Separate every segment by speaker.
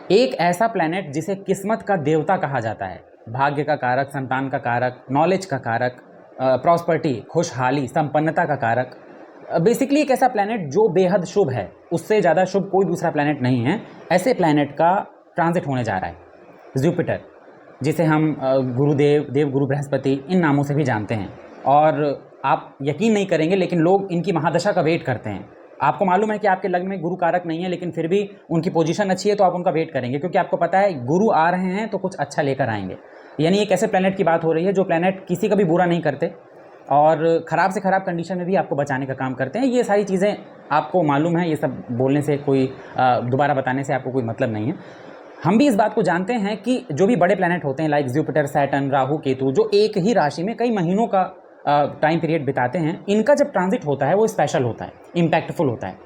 Speaker 1: एक ऐसा प्लैनेट जिसे किस्मत का देवता कहा जाता है, भाग्य का कारक, संतान का कारक, नॉलेज का कारक, प्रॉस्पर्टी, खुशहाली, संपन्नता का कारक। बेसिकली एक ऐसा प्लैनेट जो बेहद शुभ है, उससे ज़्यादा शुभ कोई दूसरा प्लैनेट नहीं है। ऐसे प्लैनेट का ट्रांजिट होने जा रहा है जुपिटर, जिसे हम गुरुदेव, देवगुरु बृहस्पति इन नामों से भी जानते हैं। और आप यकीन नहीं करेंगे लेकिन लोग इनकी महादशा का वेट करते हैं। आपको मालूम है कि आपके लग्न में गुरु कारक नहीं है, लेकिन फिर भी उनकी पोजीशन अच्छी है तो आप उनका वेट करेंगे, क्योंकि आपको पता है गुरु आ रहे हैं तो कुछ अच्छा लेकर आएंगे। यानी एक ऐसे प्लैनेट की बात हो रही है जो प्लैनेट किसी का भी बुरा नहीं करते और ख़राब से ख़राब कंडीशन में भी आपको बचाने का काम करते हैं। ये सारी चीज़ें आपको मालूम है, ये सब बोलने से कोई दोबारा बताने से आपको कोई मतलब नहीं है। हम भी इस बात को जानते हैं कि जो भी बड़े प्लैनेट होते हैं like Jupiter, Saturn, Rahu, Ketu, जो एक ही राशि में कई महीनों का टाइम पीरियड बिताते हैं, इनका जब ट्रांजिट होता है वो स्पेशल होता है, इम्पैक्टफुल होता है।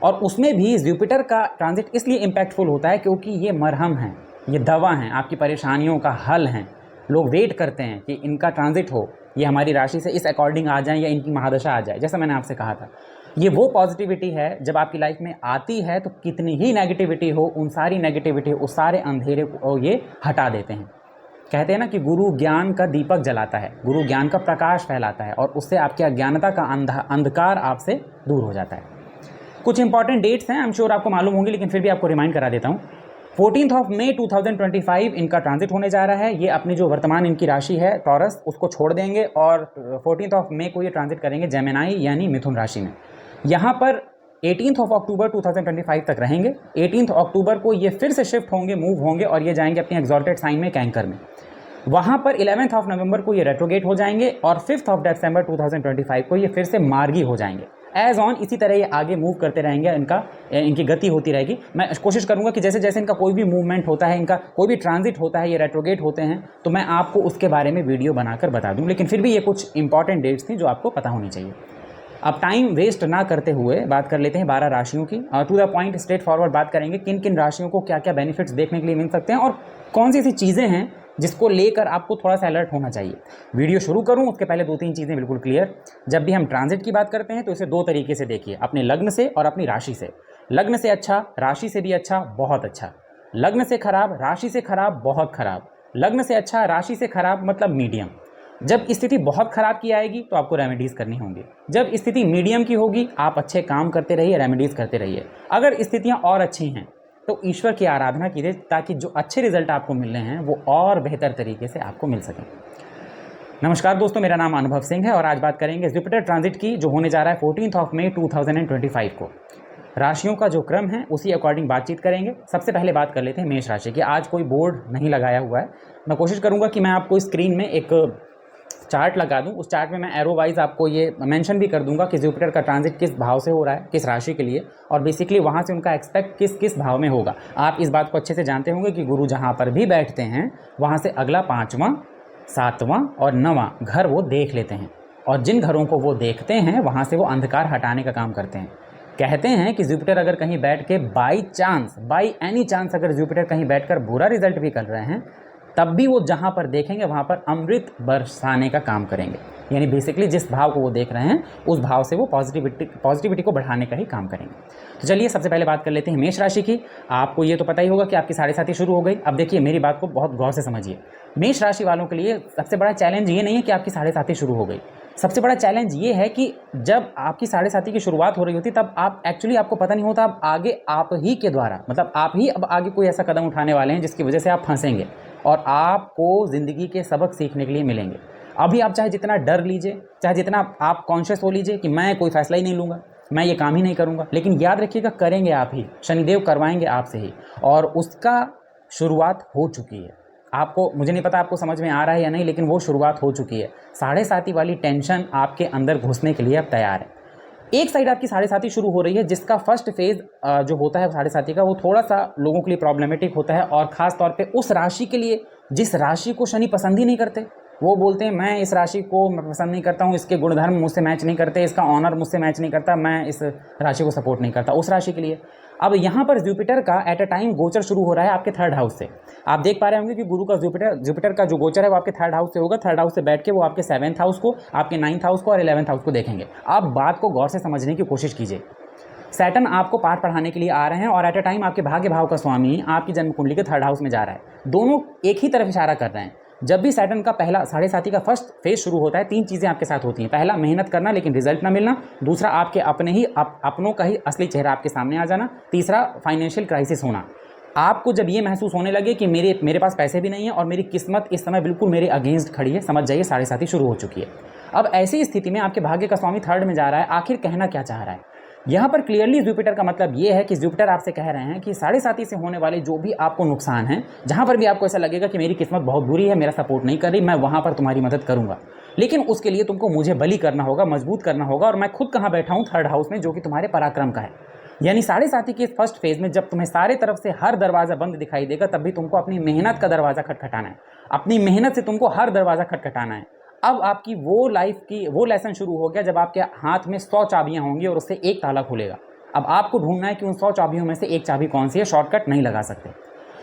Speaker 1: और उसमें भी जुपिटर का ट्रांजिट इसलिए इम्पैक्टफुल होता है क्योंकि ये मरहम है, ये दवा हैं, आपकी परेशानियों का हल हैं। लोग वेट करते हैं कि इनका ट्रांजिट हो, ये हमारी राशि से इस अकॉर्डिंग आ जाए या इनकी महादशा आ जाए। जैसा मैंने आपसे कहा था, ये वो पॉजिटिविटी है जब आपकी लाइफ में आती है तो कितनी ही नेगेटिविटी हो, उन सारी नेगेटिविटी, उस सारे अंधेरे को ये हटा देते हैं। कहते हैं ना कि गुरु ज्ञान का दीपक जलाता है, गुरु ज्ञान का प्रकाश फैलाता है और उससे आपकी अज्ञानता का अंधकार आपसे दूर हो जाता है। कुछ इंपॉर्टेंट डेट्स हैं, आई एम श्योर आपको मालूम होंगी, लेकिन फिर भी आपको रिमाइंड करा देता हूँ। 14 मई 2025 इनका ट्रांजिट होने जा रहा है। ये अपनी जो वर्तमान इनकी राशि है टॉरस, उसको छोड़ देंगे और 14 मई को ये ट्रांजिट करेंगे जेमिनाई यानी मिथुन राशि में। यहाँ पर 18 अक्टूबर 2025 तक रहेंगे। 18 अक्टूबर को ये फिर से शिफ्ट होंगे, मूव होंगे और ये जाएंगे अपने एक्सॉल्टेड साइन में, कैंकर में। वहाँ पर 11 नवंबर को ये रेट्रोगेट हो जाएंगे और 5 दिसंबर 2025 को ये फिर से मार्गी हो जाएंगे। एज ऑन इसी तरह ये आगे मूव करते रहेंगे, इनकी गति होती रहेगी। मैं कोशिश करूंगा कि जैसे जैसे इनका कोई भी मूवमेंट होता है, इनका कोई भी ट्रांजिट होता है, ये रेट्रोगेट होते हैं, तो मैं आपको उसके बारे में वीडियो बनाकर बता दूं। लेकिन फिर भी ये कुछ इंपॉर्टेंट डेट्स थी जो आपको पता होनी चाहिए। अब टाइम वेस्ट ना करते हुए बात कर लेते हैं 12 राशियों की। To the point, straightforward बात करेंगे किन किन राशियों को क्या क्या बेनिफिट्स देखने के लिए मिल सकते हैं और कौन सी ऐसी चीज़ें हैं जिसको लेकर आपको थोड़ा सा अलर्ट होना चाहिए। वीडियो शुरू करूं उसके पहले 2-3 चीज़ें बिल्कुल क्लियर। जब भी हम ट्रांजिट की बात करते हैं तो इसे 2 तरीके से देखिए, अपने लग्न से और अपनी राशि से। लग्न से अच्छा, राशि से भी अच्छा, बहुत अच्छा। लग्न से खराब, राशि से खराब, बहुत खराब। लग्न से अच्छा, राशि से खराब मतलब मीडियम। जब स्थिति बहुत खराब की आएगी तो आपको रेमेडीज़ करनी होंगी। जब स्थिति मीडियम की होगी आप अच्छे काम करते रहिए, रेमेडीज़ करते रहिए। अगर स्थितियाँ और अच्छी हैं तो ईश्वर की आराधना कीजिए ताकि जो अच्छे रिजल्ट आपको मिल रहे हैं वो और बेहतर तरीके से आपको मिल सकें। नमस्कार दोस्तों, मेरा नाम अनुभव सिंह है और आज बात करेंगे जुपिटर ट्रांजिट की, जो होने जा रहा है 14 मई 2025 को। राशियों का जो क्रम है उसी अकॉर्डिंग बातचीत करेंगे। सबसे पहले बात कर लेते हैं मेष राशि की। आज कोई बोर्ड नहीं लगाया हुआ है, मैं कोशिश करूँगा कि मैं आपको स्क्रीन में एक चार्ट लगा दूं। उस चार्ट में मैं एरो वाइज आपको ये मेंशन भी कर दूंगा कि जुपिटर का ट्रांजिट किस भाव से हो रहा है, किस राशि के लिए, और बेसिकली वहां से उनका एक्सपेक्ट किस किस भाव में होगा। आप इस बात को अच्छे से जानते होंगे कि गुरु जहां पर भी बैठते हैं वहां से अगला 5वां, 7वां और 9वां घर वो देख लेते हैं और जिन घरों को वो देखते हैं वहां से वो अंधकार हटाने का काम करते हैं। कहते हैं कि जुपिटर अगर कहीं बैठ के बाई एनी चांस अगर जुपिटर कहीं बैठकर बुरा रिजल्ट भी कर रहे हैं तब भी वो जहाँ पर देखेंगे वहाँ पर अमृत बरसाने का काम करेंगे। यानी बेसिकली जिस भाव को वो देख रहे हैं उस भाव से वो पॉजिटिविटी को बढ़ाने का ही काम करेंगे। तो चलिए सबसे पहले बात कर लेते हैं मेष राशि की। आपको ये तो पता ही होगा कि आपकी 7.5 शुरू हो गई। अब देखिए मेरी बात को बहुत गौर से समझिए। मेष राशि वालों के लिए सबसे बड़ा चैलेंज ये नहीं है कि आपकी 7.5 शुरू हो गई। सबसे बड़ा चैलेंज ये है कि जब आपकी 7.5 की शुरुआत हो रही होती तब आपको पता नहीं होता, अब आगे आप ही के द्वारा, मतलब आप ही अब आगे कोई ऐसा कदम उठाने वाले हैं जिसकी वजह से आप फंसेंगे और आपको ज़िंदगी के सबक सीखने के लिए मिलेंगे। अभी आप चाहे जितना डर लीजिए, चाहे जितना आप कॉन्शियस हो लीजिए कि मैं कोई फैसला ही नहीं लूँगा, मैं ये काम ही नहीं करूँगा, लेकिन याद रखिएगा करेंगे आप ही, शनिदेव करवाएंगे आपसे ही, और उसका शुरुआत हो चुकी है। आपको, मुझे नहीं पता आपको समझ में आ रहा है या नहीं, लेकिन वो शुरुआत हो चुकी है। 7.5 वाली टेंशन आपके अंदर घुसने के लिए अब तैयार है। एक साइड आपकी 7.5 शुरू हो रही है जिसका फर्स्ट फेज जो होता है 7.5 का वो थोड़ा सा लोगों के लिए प्रॉब्लमेटिक होता है, और ख़ास तौर पे उस राशि के लिए जिस राशि को शनि पसंद ही नहीं करते। वो बोलते हैं मैं इस राशि को मैं पसंद नहीं करता हूँ, इसके गुणधर्म मुझसे मैच नहीं करते, इसका ऑनर मुझसे मैच नहीं करता, मैं इस राशि को सपोर्ट नहीं करता, उस राशि के लिए। अब यहाँ पर जुपिटर का एट अ टाइम गोचर शुरू हो रहा है आपके 3rd हाउस से। आप देख पा रहे होंगे कि गुरु का जुपिटर का जो गोचर है वो आपके 3rd हाउस से होगा। 3rd हाउस से बैठ के वो आपके 7th हाउस को, आपके 9th हाउस को और 11th हाउस को देखेंगे। आप बात को गौर से समझने की कोशिश कीजिए। सैटर्न आपको पाठ पढ़ाने के लिए आ रहे हैं और एट अ टाइम आपके भाग्य भाव का स्वामी आपकी जन्म कुंडली के थर्ड हाउस में जा रहा है। दोनों एक ही तरफ इशारा कर रहे हैं। जब भी सैटर्न का पहला साढ़े साथी का फर्स्ट फेज शुरू होता है, 3 चीज़ें आपके साथ होती हैं। पहला, मेहनत करना लेकिन रिजल्ट ना मिलना। दूसरा, आपके अपने ही अपनों का ही असली चेहरा आपके सामने आ जाना। तीसरा, फाइनेंशियल क्राइसिस होना। आपको जब ये महसूस होने लगे कि मेरे पास पैसे भी नहीं है और मेरी किस्मत इस समय बिल्कुल मेरे अगेंस्ट खड़ी है, समझ जाइए साढ़े साथी शुरू हो चुकी है। अब ऐसी स्थिति में आपके भाग्य का स्वामी थर्ड में जा रहा है। आखिर कहना क्या चाह रहा है यहाँ पर? क्लियरली जुपिटर का मतलब ये है कि जुपिटर आपसे कह रहे हैं कि साढ़े साथी से होने वाले जो भी आपको नुकसान है, जहां पर भी आपको ऐसा लगेगा कि मेरी किस्मत बहुत बुरी है, मेरा सपोर्ट नहीं कर रही, मैं वहां पर तुम्हारी मदद करूंगा, लेकिन उसके लिए तुमको मुझे बली करना होगा, मजबूत करना होगा। और मैं खुद कहाँ बैठा हूँ? थर्ड हाउस में, जो कि तुम्हारे पराक्रम का है। यानी साढ़े साथी के फर्स्ट फेज में जब तुम्हें सारे तरफ से हर दरवाजा बंद दिखाई देगा, तब भी तुमको अपनी मेहनत का दरवाजा खटखटाना है। अपनी मेहनत से तुमको हर दरवाजा खटखटाना है। अब आपकी वो लाइफ की वो लेसन शुरू हो गया जब आपके हाथ में 100 चाबियां होंगी और उससे एक ताला खुलेगा। अब आपको ढूंढना है कि उन 100 चाबियों में से एक चाबी कौन सी है, शॉर्टकट नहीं लगा सकते।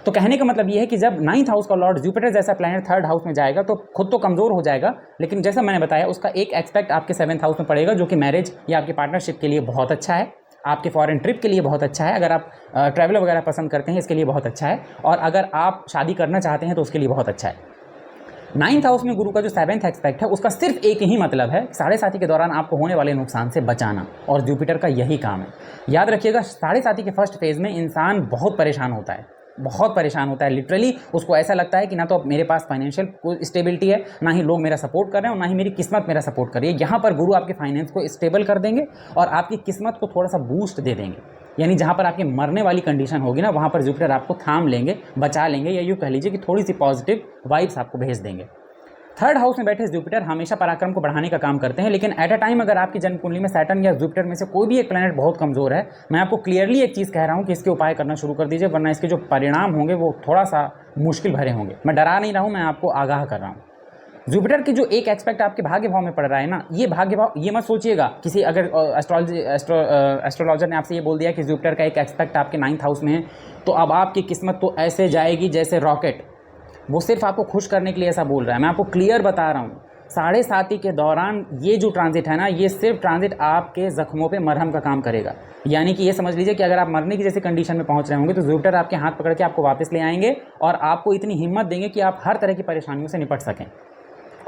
Speaker 1: तो कहने का मतलब ये है कि जब 9th हाउस का लॉर्ड जुपिटर जैसा प्लैनेट थर्ड हाउस में जाएगा तो खुद तो कमज़ोर हो जाएगा, लेकिन जैसा मैंने बताया उसका एक एस्पेक्ट आपके 7th हाउस में पड़ेगा, जो कि मैरिज या आपकी पार्टनरशिप के लिए बहुत अच्छा है, आपके फॉरेन ट्रिप के लिए बहुत अच्छा है, अगर आप ट्रैवल वगैरह पसंद करते हैं इसके लिए बहुत अच्छा है, और अगर आप शादी करना चाहते हैं तो उसके लिए बहुत अच्छा है। 9th हाउस में गुरु का जो 7th एस्पेक्ट है उसका सिर्फ एक ही मतलब है, साढ़े साथी के दौरान आपको होने वाले नुकसान से बचाना, और जुपिटर का यही काम है। याद रखिएगा, साढ़े साथी के फर्स्ट फेज में इंसान बहुत परेशान होता है, बहुत परेशान होता है। लिटरली उसको ऐसा लगता है कि ना तो मेरे पास फाइनेंशियल कोई स्टेबिलिटी है, ना ही लोग मेरा सपोर्ट कर रहे हैं, और ना ही मेरी किस्मत मेरा सपोर्ट कर रही है। यहाँ पर गुरु आपके फाइनेंस को स्टेबल कर देंगे और आपकी किस्मत को थोड़ा सा बूस्ट दे देंगे। यानी जहाँ पर आपके मरने वाली कंडीशन होगी ना, वहाँ पर जुपिटर आपको थाम लेंगे, बचा लेंगे, या यूँ कह लीजिए कि थोड़ी सी पॉजिटिव वाइब्स आपको भेज देंगे। थर्ड हाउस में बैठे जुपिटर हमेशा पराक्रम को बढ़ाने का काम करते हैं, लेकिन एट अ टाइम अगर आपकी जन्म कुंडली में सैटर्न या जुपिटर में से कोई भी एक प्लैनेट बहुत कमजोर है, मैं आपको क्लियरली एक चीज़ कह रहा हूं कि इसके उपाय करना शुरू कर दीजिए, वरना इसके जो परिणाम होंगे वो थोड़ा सा मुश्किल भरे होंगे। मैं डरा नहीं रहा हूं, मैं आपको आगाह कर रहा हूं। जुपिटर की जो एक एस्पेक्ट आपके भाग्य भाव में पड़ रहा है ना, ये भाग्य भाव, ये मत सोचिएगा किसी अगर एस्ट्रोलॉजर ने आपसे ये बोल दिया कि जुपिटर का एक एस्पेक्ट आपके 9th हाउस में है तो अब आपकी किस्मत तो ऐसे जाएगी जैसे रॉकेट। वो सिर्फ आपको खुश करने के लिए ऐसा बोल रहा है। मैं आपको क्लियर बता रहा हूँ, साढ़े साथी के दौरान ये जो ट्रांजिट है ना, ये सिर्फ ट्रांजिट आपके जख्मों पे मरहम का काम करेगा। यानी कि ये समझ लीजिए कि अगर आप मरने की जैसी कंडीशन में पहुंच रहे होंगे तो जुपिटर आपके हाथ पकड़ के आपको वापस ले आएंगे और आपको इतनी हिम्मत देंगे कि आप हर तरह की परेशानियों से निपट सकें।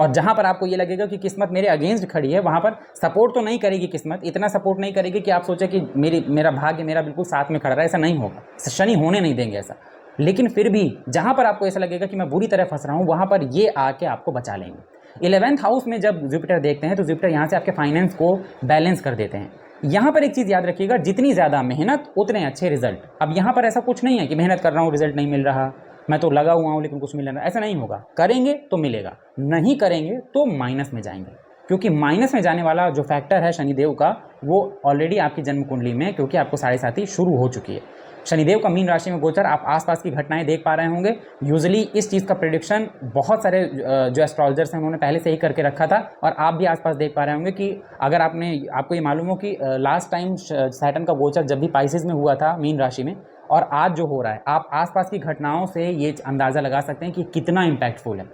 Speaker 1: और जहाँ पर आपको ये लगेगा कि किस्मत मेरे अगेंस्ट खड़ी है, वहाँ पर सपोर्ट तो नहीं करेगी किस्मत, इतना सपोर्ट नहीं करेगी कि आप सोचें कि मेरा भाग्य मेरा बिल्कुल साथ में खड़ा रहा है। ऐसा नहीं होगा, शनि होने नहीं देंगे ऐसा। लेकिन फिर भी जहाँ पर आपको ऐसा लगेगा कि मैं बुरी तरह फंस रहा हूँ, वहाँ पर ये आके आपको बचा लेंगे। 11th हाउस में जब जुपिटर देखते हैं तो जुपिटर यहाँ से आपके फाइनेंस को बैलेंस कर देते हैं। यहाँ पर एक चीज़ याद रखिएगा, जितनी ज़्यादा मेहनत उतने अच्छे रिजल्ट। अब यहाँ पर ऐसा कुछ नहीं है कि मेहनत कर रहा हूँ रिजल्ट नहीं मिल रहा, मैं तो लगा हुआ हूँ लेकिन कुछ मिल रहा है, ऐसा नहीं होगा। करेंगे तो मिलेगा, नहीं करेंगे तो माइनस में जाएंगे, क्योंकि माइनस में जाने वाला जो फैक्टर है शनिदेव का, वो ऑलरेडी आपकी जन्म कुंडली में, क्योंकि आपको साढ़े साथी शुरू हो चुकी है। शनिदेव का मीन राशि में गोचर, आप आसपास की घटनाएं देख पा रहे होंगे। यूजुअली इस चीज़ का प्रेडिक्शन बहुत सारे जो एस्ट्रोलॉजर्स हैं उन्होंने पहले से ही करके रखा था, और आप भी आसपास देख पा रहे होंगे कि अगर आपको ये मालूम हो कि लास्ट टाइम सैटर्न का गोचर जब भी पाइसेस में हुआ था मीन राशि में, और आज जो हो रहा है, आप आसपास की घटनाओं से ये अंदाज़ा लगा सकते हैं कि कितना इम्पैक्टफुल है।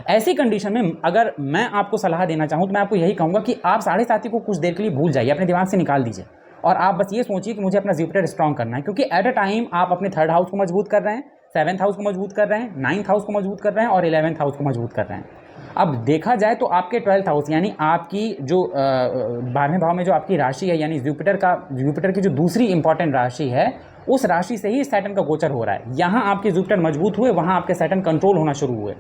Speaker 1: ऐसी कंडीशन में अगर मैं आपको सलाह देना चाहूँ तो मैं आपको यही कहूँगा कि आप साढ़े साथी को कुछ देर के लिए भूल जाइए, अपने दिमाग से निकाल दीजिए, और आप बस ये सोचिए कि मुझे अपना जुपिटर स्ट्रॉन्ग करना है। क्योंकि एट अ टाइम आप अपने थर्ड हाउस को मजबूत कर रहे हैं, 7th हाउस को मजबूत कर रहे हैं, 9th हाउस को मजबूत कर रहे हैं, और 11th हाउस को मजबूत कर रहे हैं। अब देखा जाए तो आपके 12th हाउस यानी आपकी जो 12वें भाव में जो आपकी राशि है, यानी जुपिटर की जो दूसरी इंपॉर्टेंट राशि है, उस राशि से ही सैटर्न का गोचर हो रहा है। यहाँ आपके जुपिटर मजबूत हुए, वहाँ आपके सैटर्न कंट्रोल होना शुरू हुए,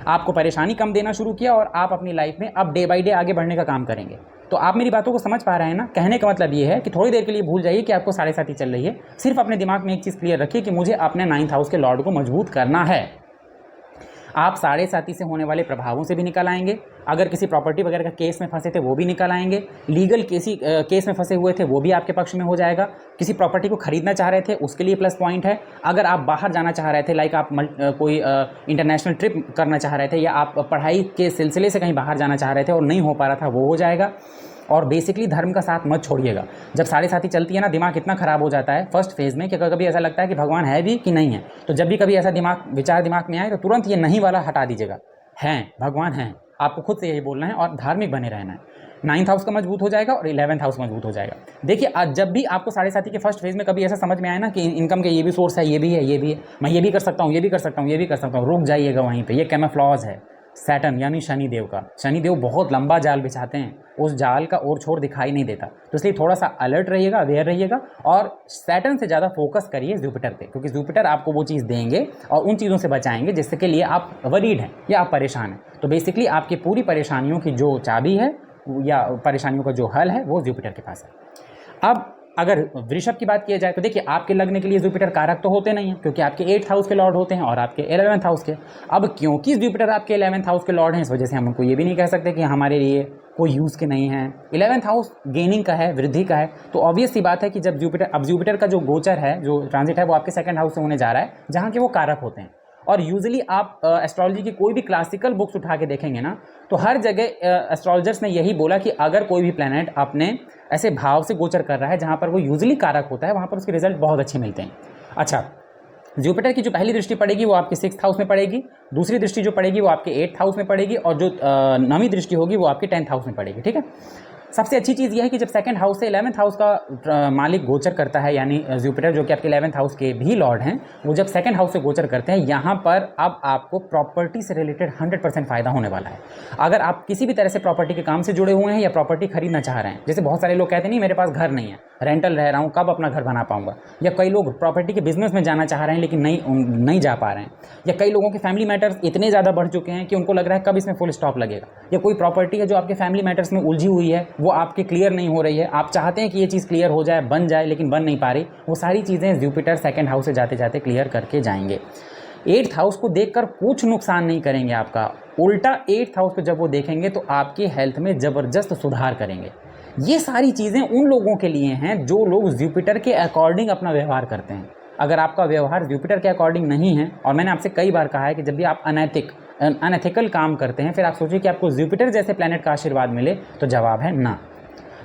Speaker 1: आपको परेशानी कम देना शुरू किया, और आप अपनी लाइफ में अब डे बाई डे आगे बढ़ने का काम करेंगे। तो आप मेरी बातों को समझ पा रहे हैं ना? कहने का मतलब ये है कि थोड़ी देर के लिए भूल जाइए कि आपको साढ़े साथी चल रही है। सिर्फ अपने दिमाग में एक चीज़ क्लियर रखिए कि मुझे अपने 9th हाउस के लॉर्ड को मजबूत करना है। आप साढ़े साथी से होने वाले प्रभावों से भी निकल आएंगे। अगर किसी प्रॉपर्टी वगैरह का केस में फंसे थे वो भी निकल आएंगे। लीगल केस में फंसे हुए थे वो भी आपके पक्ष में हो जाएगा। किसी प्रॉपर्टी को खरीदना चाह रहे थे उसके लिए प्लस पॉइंट है। अगर आप बाहर जाना चाह रहे थे, लाइक आप कोई इंटरनेशनल ट्रिप करना चाह रहे थे, या आप पढ़ाई के सिलसिले से कहीं बाहर जाना चाह रहे थे और नहीं हो पा रहा था, वो हो जाएगा। और बेसिकली धर्म का साथ मत छोड़िएगा। जब साढ़े साथी चलती है ना, दिमाग इतना ख़राब हो जाता है फर्स्ट फेज़ में कि कभी ऐसा लगता है कि भगवान है भी कि नहीं है। तो जब भी कभी ऐसा विचार दिमाग में आए तो तुरंत ये नहीं वाला हटा दीजिएगा। हैं, भगवान हैं, आपको खुद से यही बोलना है और धार्मिक बने रहना है। 9th हाउस का मजबूत हो जाएगा और 11th हाउस मजबूत हो जाएगा। देखिए आज जब भी आपको साढ़े साथी के फर्स्ट फेज में कभी ऐसा समझ में आया ना कि इनकम के ये भी सोर्स है, ये भी है, ये भी है, मैं ये भी कर सकता हूँ, ये भी कर सकता हूँ, ये भी कर सकता हूँ, रुक जाइएगा वहीं पे। ये कैमोफ्लेज है सैटर्न यानी शनिदेव का। शनिदेव बहुत लंबा जाल बिछाते हैं, उस जाल का ओर छोर दिखाई नहीं देता, तो इसलिए थोड़ा सा अलर्ट रहिएगा, अवेयर रहिएगा और सैटर्न से ज़्यादा फोकस करिए जुपिटर पे, क्योंकि जुपिटर आपको वो चीज़ देंगे और उन चीज़ों से बचाएंगे जिससे के लिए आप वरीड हैं या आप परेशान हैं। तो बेसिकली आपकी पूरी परेशानियों की जो चाबी है या परेशानियों का जो हल है वो जुपिटर के पास है। अब अगर वृषभ की बात किया जाए तो देखिए आपके लग्न के लिए जुपिटर कारक तो होते नहीं हैं, क्योंकि आपके 8th हाउस के लॉर्ड होते हैं और आपके 11th हाउस के। अब क्योंकि जुपिटर आपके 11th हाउस के लॉर्ड हैं, इस वजह से हम उनको ये भी नहीं कह सकते कि हमारे लिए कोई यूज़ के नहीं है। 11th हाउस गेनिंग का है, वृद्धि का है, तो ऑब्वियस सी बात है कि जब जुपिटर का जो गोचर है, जो ट्रांजिट है, वो आपके 2nd हाउस से होने जा रहा है, जहाँ के वो कारक होते हैं। और यूजुअली आप एस्ट्रोलॉजी की कोई भी क्लासिकल बुक्स उठा के देखेंगे ना, तो हर जगह एस्ट्रोलॉजर्स ने यही बोला कि अगर कोई भी प्लैनेट अपने ऐसे भाव से गोचर कर रहा है जहाँ पर वो यूजुअली कारक होता है, वहाँ पर उसके रिजल्ट बहुत अच्छे मिलते हैं। अच्छा, जुपिटर की जो पहली दृष्टि पड़ेगी वो आपके 6th हाउस में पड़ेगी, दूसरी दृष्टि जो पड़ेगी वो आपके 8th हाउस में पड़ेगी और जो 9वीं दृष्टि होगी वो आपके 10th हाउस में पड़ेगी। ठीक है, सबसे अच्छी चीज़ यह है कि जब 2nd हाउस से 11th हाउस का मालिक गोचर करता है, यानी जुपिटर जो कि आपके 11th हाउस के भी लॉर्ड हैं, वो जब 2nd हाउस से गोचर करते हैं, यहाँ पर अब आपको प्रॉपर्टी से रिलेटेड 100% फ़ायदा होने वाला है। अगर आप किसी भी तरह से प्रॉपर्टी के काम से जुड़े हुए हैं या प्रॉपर्टी खरीदना चाह रहे हैं, जैसे बहुत सारे लोग कहते हैं नहीं मेरे पास घर नहीं है, रेंटल रह रहा हूँ, कब अपना घर बना पाऊंगा, या कई लोग प्रॉपर्टी के बिजनेस में जाना चाह रहे हैं लेकिन नहीं जा पा रहे हैं, या कई लोगों के फैमिली मैटर्स इतने ज़्यादा बढ़ चुके हैं कि उनको लग रहा है कब इसमें फुल स्टॉप लगेगा, या कोई प्रॉपर्टी है जो आपके फैमिली मैटर्स में उलझी हुई है, वो आपके क्लियर नहीं हो रही है, आप चाहते हैं कि ये चीज़ क्लियर हो जाए, बन जाए, लेकिन बन नहीं पा रही, वो सारी चीज़ें जुपिटर 2nd हाउस से जाते जाते क्लियर करके जाएंगे। 8th हाउस को देखकर कुछ नुकसान नहीं करेंगे आपका, उल्टा 8th हाउस को जब वो देखेंगे तो आपकी हेल्थ में ज़बरदस्त सुधार करेंगे। ये सारी चीज़ें उन लोगों के लिए हैं जो लोग जुपिटर के अकॉर्डिंग अपना व्यवहार करते हैं। अगर आपका व्यवहार जुपिटर के अकॉर्डिंग नहीं है, और मैंने आपसे कई बार कहा है कि जब भी आप अनएथिकल काम करते हैं, फिर आप सोचिए कि आपको जुपिटर जैसे प्लैनेट का आशीर्वाद मिले, तो जवाब है ना।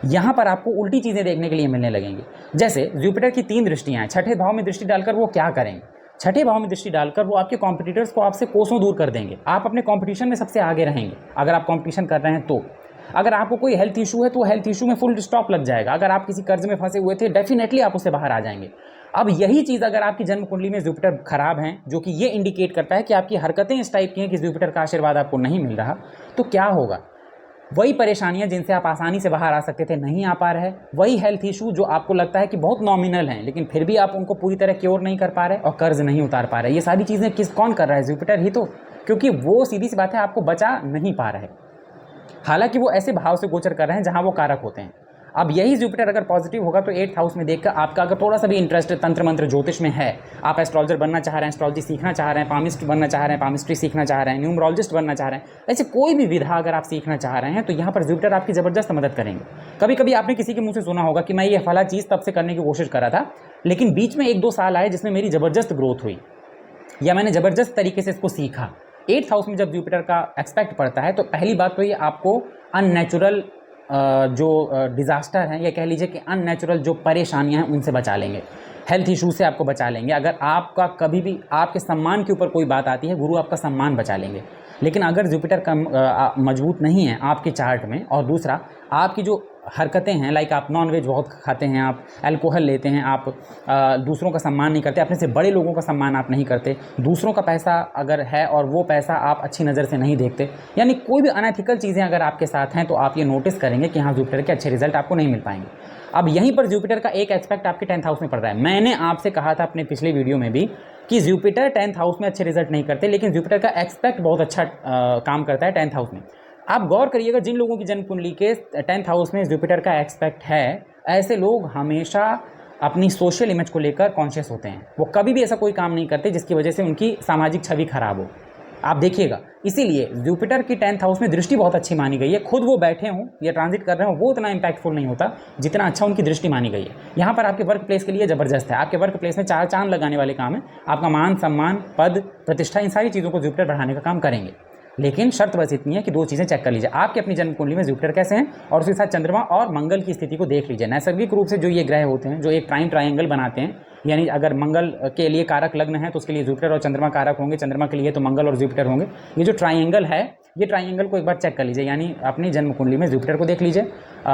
Speaker 1: यहाँ पर आपको उल्टी चीज़ें देखने के लिए मिलने लगेंगी। जैसे जुपिटर की 3 दृष्टियाँ हैं, 6ठे भाव में दृष्टि डालकर वो क्या करेंगे, 6ठे भाव में दृष्टि डालकर वो आपके कॉम्पिटिटर्स को आपसे कोसों दूर कर देंगे। आप अपने कॉम्पिटिशन में सबसे आगे रहेंगे अगर आप कॉम्पिटिशन कर रहे हैं तो। अगर आपको कोई हेल्थ इशू है तो हेल्थ इशू में फुल स्टॉप लग जाएगा। अगर आप किसी कर्ज में फंसे हुए थे, डेफिनेटली आप उससे बाहर आ जाएंगे। अब यही चीज़ अगर आपकी जन्म कुंडली में जुपिटर खराब है, जो कि ये इंडिकेट करता है कि आपकी हरकतें इस टाइप की हैं कि जुपिटर का आशीर्वाद आपको नहीं मिल रहा, तो क्या होगा? वही परेशानियां जिनसे आप आसानी से बाहर आ सकते थे नहीं आ पा रहे, वही हेल्थ इशू जो आपको लगता है कि बहुत नॉमिनल हैं लेकिन फिर भी आप उनको पूरी तरह क्योर नहीं कर पा रहे और कर्ज नहीं उतार पा रहे, ये सारी चीज़ें कौन कर रहा है? जुपिटर ही तो, क्योंकि वो सीधी सी बात है आपको बचा नहीं पा रहे, हालांकि वो ऐसे भाव से गोचर कर रहे हैं जहां वो कारक होते हैं। अब यही जुपिटर अगर पॉजिटिव होगा तो 8th हाउस में देखकर आपका अगर थोड़ा सा भी इंटरेस्ट तंत्र मंत्र ज्योतिष में है, आप एस्ट्रोलॉजर बनना चाह रहे हैं, एस्ट्रोलॉजी सीखना चाह रहे हैं, पामिस्ट बनना चाह रहे हैं, पामिस्ट्री सीखना चाह रहे हैं, न्यूमरोलॉजिस्ट बनना चाह रहे हैं, ऐसे कोई भी विधा अगर आप सीखना चाह रहे हैं तो यहाँ पर जुपिटर आपकी ज़बरदस्त मदद करेंगे। कभी कभी आपने किसी के मुँह से सुना होगा कि मैं ये फला चीज़ तब से करने की कोशिश करा था, लेकिन बीच में 1-2 साल आए जिसमें मेरी ज़बरदस्त ग्रोथ हुई या मैंने ज़बरदस्त तरीके से इसको सीखा। 8th हाउस में जब जुपिटर का एक्सपेक्ट पड़ता है तो पहली बात तो ये आपको अननेचुरल जो डिज़ास्टर हैं या कह लीजिए कि अननेचुरल जो परेशानियां हैं उनसे बचा लेंगे, हेल्थ इशू से आपको बचा लेंगे। अगर आपका कभी भी आपके सम्मान के ऊपर कोई बात आती है, गुरु आपका सम्मान बचा लेंगे। लेकिन अगर जुपिटर का मजबूत नहीं है आपके चार्ट में, और दूसरा आपकी जो हरकतें हैं, लाइक आप नॉनवेज बहुत खाते हैं, आप अल्कोहल लेते हैं, आप दूसरों का सम्मान नहीं करते, अपने से बड़े लोगों का सम्मान आप नहीं करते, दूसरों का पैसा अगर है और वो पैसा आप अच्छी नज़र से नहीं देखते, यानी कोई भी अनएथिकल चीज़ें अगर आपके साथ हैं तो आप ये नोटिस करेंगे कि हाँ जुपिटर के अच्छे रिजल्ट आपको नहीं मिल पाएंगे। अब यहीं पर जुपिटर का एक एस्पेक्ट आपके 10th हाउस में पड़ रहा है। मैंने आपसे कहा था अपने पिछले वीडियो में भी कि जुपिटर 10th हाउस में अच्छे रिजल्ट नहीं करते, लेकिन जुपिटर का एस्पेक्ट बहुत अच्छा काम करता है 10th हाउस में। आप गौर करिएगा, जिन लोगों की जन्म कुंडली के 10th हाउस में जुपिटर का एस्पेक्ट है, ऐसे लोग हमेशा अपनी सोशल इमेज को लेकर कॉन्शियस होते हैं। वो कभी भी ऐसा कोई काम नहीं करते जिसकी वजह से उनकी सामाजिक छवि खराब हो। आप देखिएगा, इसीलिए जुपिटर की 10th हाउस में दृष्टि बहुत अच्छी मानी गई है। खुद वो बैठे हों या ट्रांजिट कर रहे हों, वो उतना इंपैक्टफुल नहीं होता जितना अच्छा उनकी दृष्टि मानी गई है। यहाँ पर आपके वर्क प्लेस के लिए ज़बरदस्त है। आपके वर्क प्लेस में 4 चांद लगाने वाले काम है। आपका मान सम्मान, पद, प्रतिष्ठा, इन सारी चीज़ों को जुपिटर बढ़ाने का काम करेंगे। लेकिन शर्त बस इतनी है कि 2 चीज़ें चेक कर लीजिए, आपके अपनी जन्म कुंडली में जुपिटर कैसे हैं और उसके साथ चंद्रमा और मंगल की स्थिति को देख लीजिए। नैसर्गिक रूप से जो ये ग्रह होते हैं, जो एक प्राइम ट्रायंगल बनाते हैं, यानी अगर मंगल के लिए कारक लग्न है तो उसके लिए जुपिटर और चंद्रमा कारक होंगे, चंद्रमा के लिए तो मंगल और जुपिटर होंगे। ये जो ट्रायंगल है ये ट्राइंगल को एक बार चेक कर लीजिए, यानी अपनी जन्म कुंडली में जुपिटर को देख लीजिए,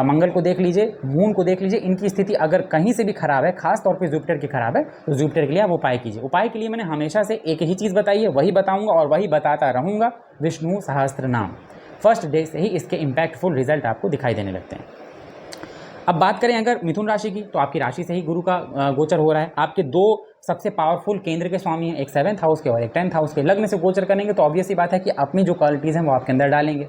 Speaker 1: मंगल को देख लीजिए, मून को देख लीजिए। इनकी स्थिति अगर कहीं से भी खराब है, खास तौर पे जुपिटर की खराब है, तो जुपिटर के लिए आप उपाय कीजिए। उपाय के लिए मैंने हमेशा से एक ही चीज़ बताई है, वही बताऊंगा और वही बताता रहूँगा, विष्णु सहस्त्र नाम। फर्स्ट डे से ही इसके इम्पैक्टफुल रिजल्ट आपको दिखाई देने लगते हैं। अब बात करें अगर मिथुन राशि की, तो आपकी राशि से ही गुरु का गोचर हो रहा है। आपके दो सबसे पावरफुल केंद्र के स्वामी हैं, एक 7th हाउस के और एक 10th हाउस के। लग्न से गोचर करेंगे तो ऑब्वियस ही बात है कि अपनी जो क्वालिटीज़ हैं वो आपके अंदर डालेंगे।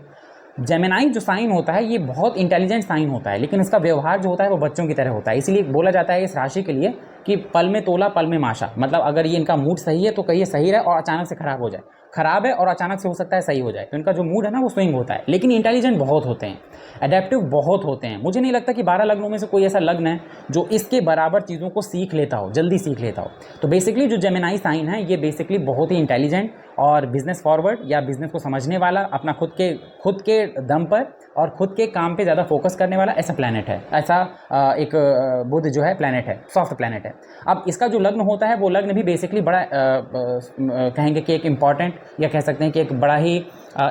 Speaker 1: जेमिनाई जो साइन होता है ये बहुत इंटेलिजेंट साइन होता है, लेकिन इसका व्यवहार जो होता है वो बच्चों की तरह होता है। इसलिए बोला जाता है इस राशि के लिए कि पल में तोला पल में माशा, मतलब अगर ये इनका मूड सही है तो कहिए सही रहे और अचानक से खराब हो जाए, खराब है और अचानक से हो सकता है सही हो जाए। तो इनका जो मूड है ना वो स्विंग होता है, लेकिन इंटेलिजेंट बहुत होते हैं, एडेप्टिव बहुत होते हैं। मुझे नहीं लगता कि 12 लग्नों में से कोई ऐसा लग्न है जो इसके बराबर चीज़ों को सीख लेता हो, जल्दी सीख लेता हो। तो बेसिकली जो जेमिनाई साइन है ये बेसिकली बहुत ही इंटेलिजेंट और बिजनेस फॉरवर्ड या बिजनेस को समझने वाला, अपना खुद के दम पर और खुद के काम पे ज़्यादा फोकस करने वाला ऐसा प्लैनेट है, ऐसा एक बुध जो है प्लैनेट है, सॉफ्ट प्लैनेट है। अब इसका जो लग्न होता है वो लग्न भी बेसिकली बड़ा कहेंगे कि एक इम्पॉर्टेंट, या कह सकते हैं कि एक बड़ा ही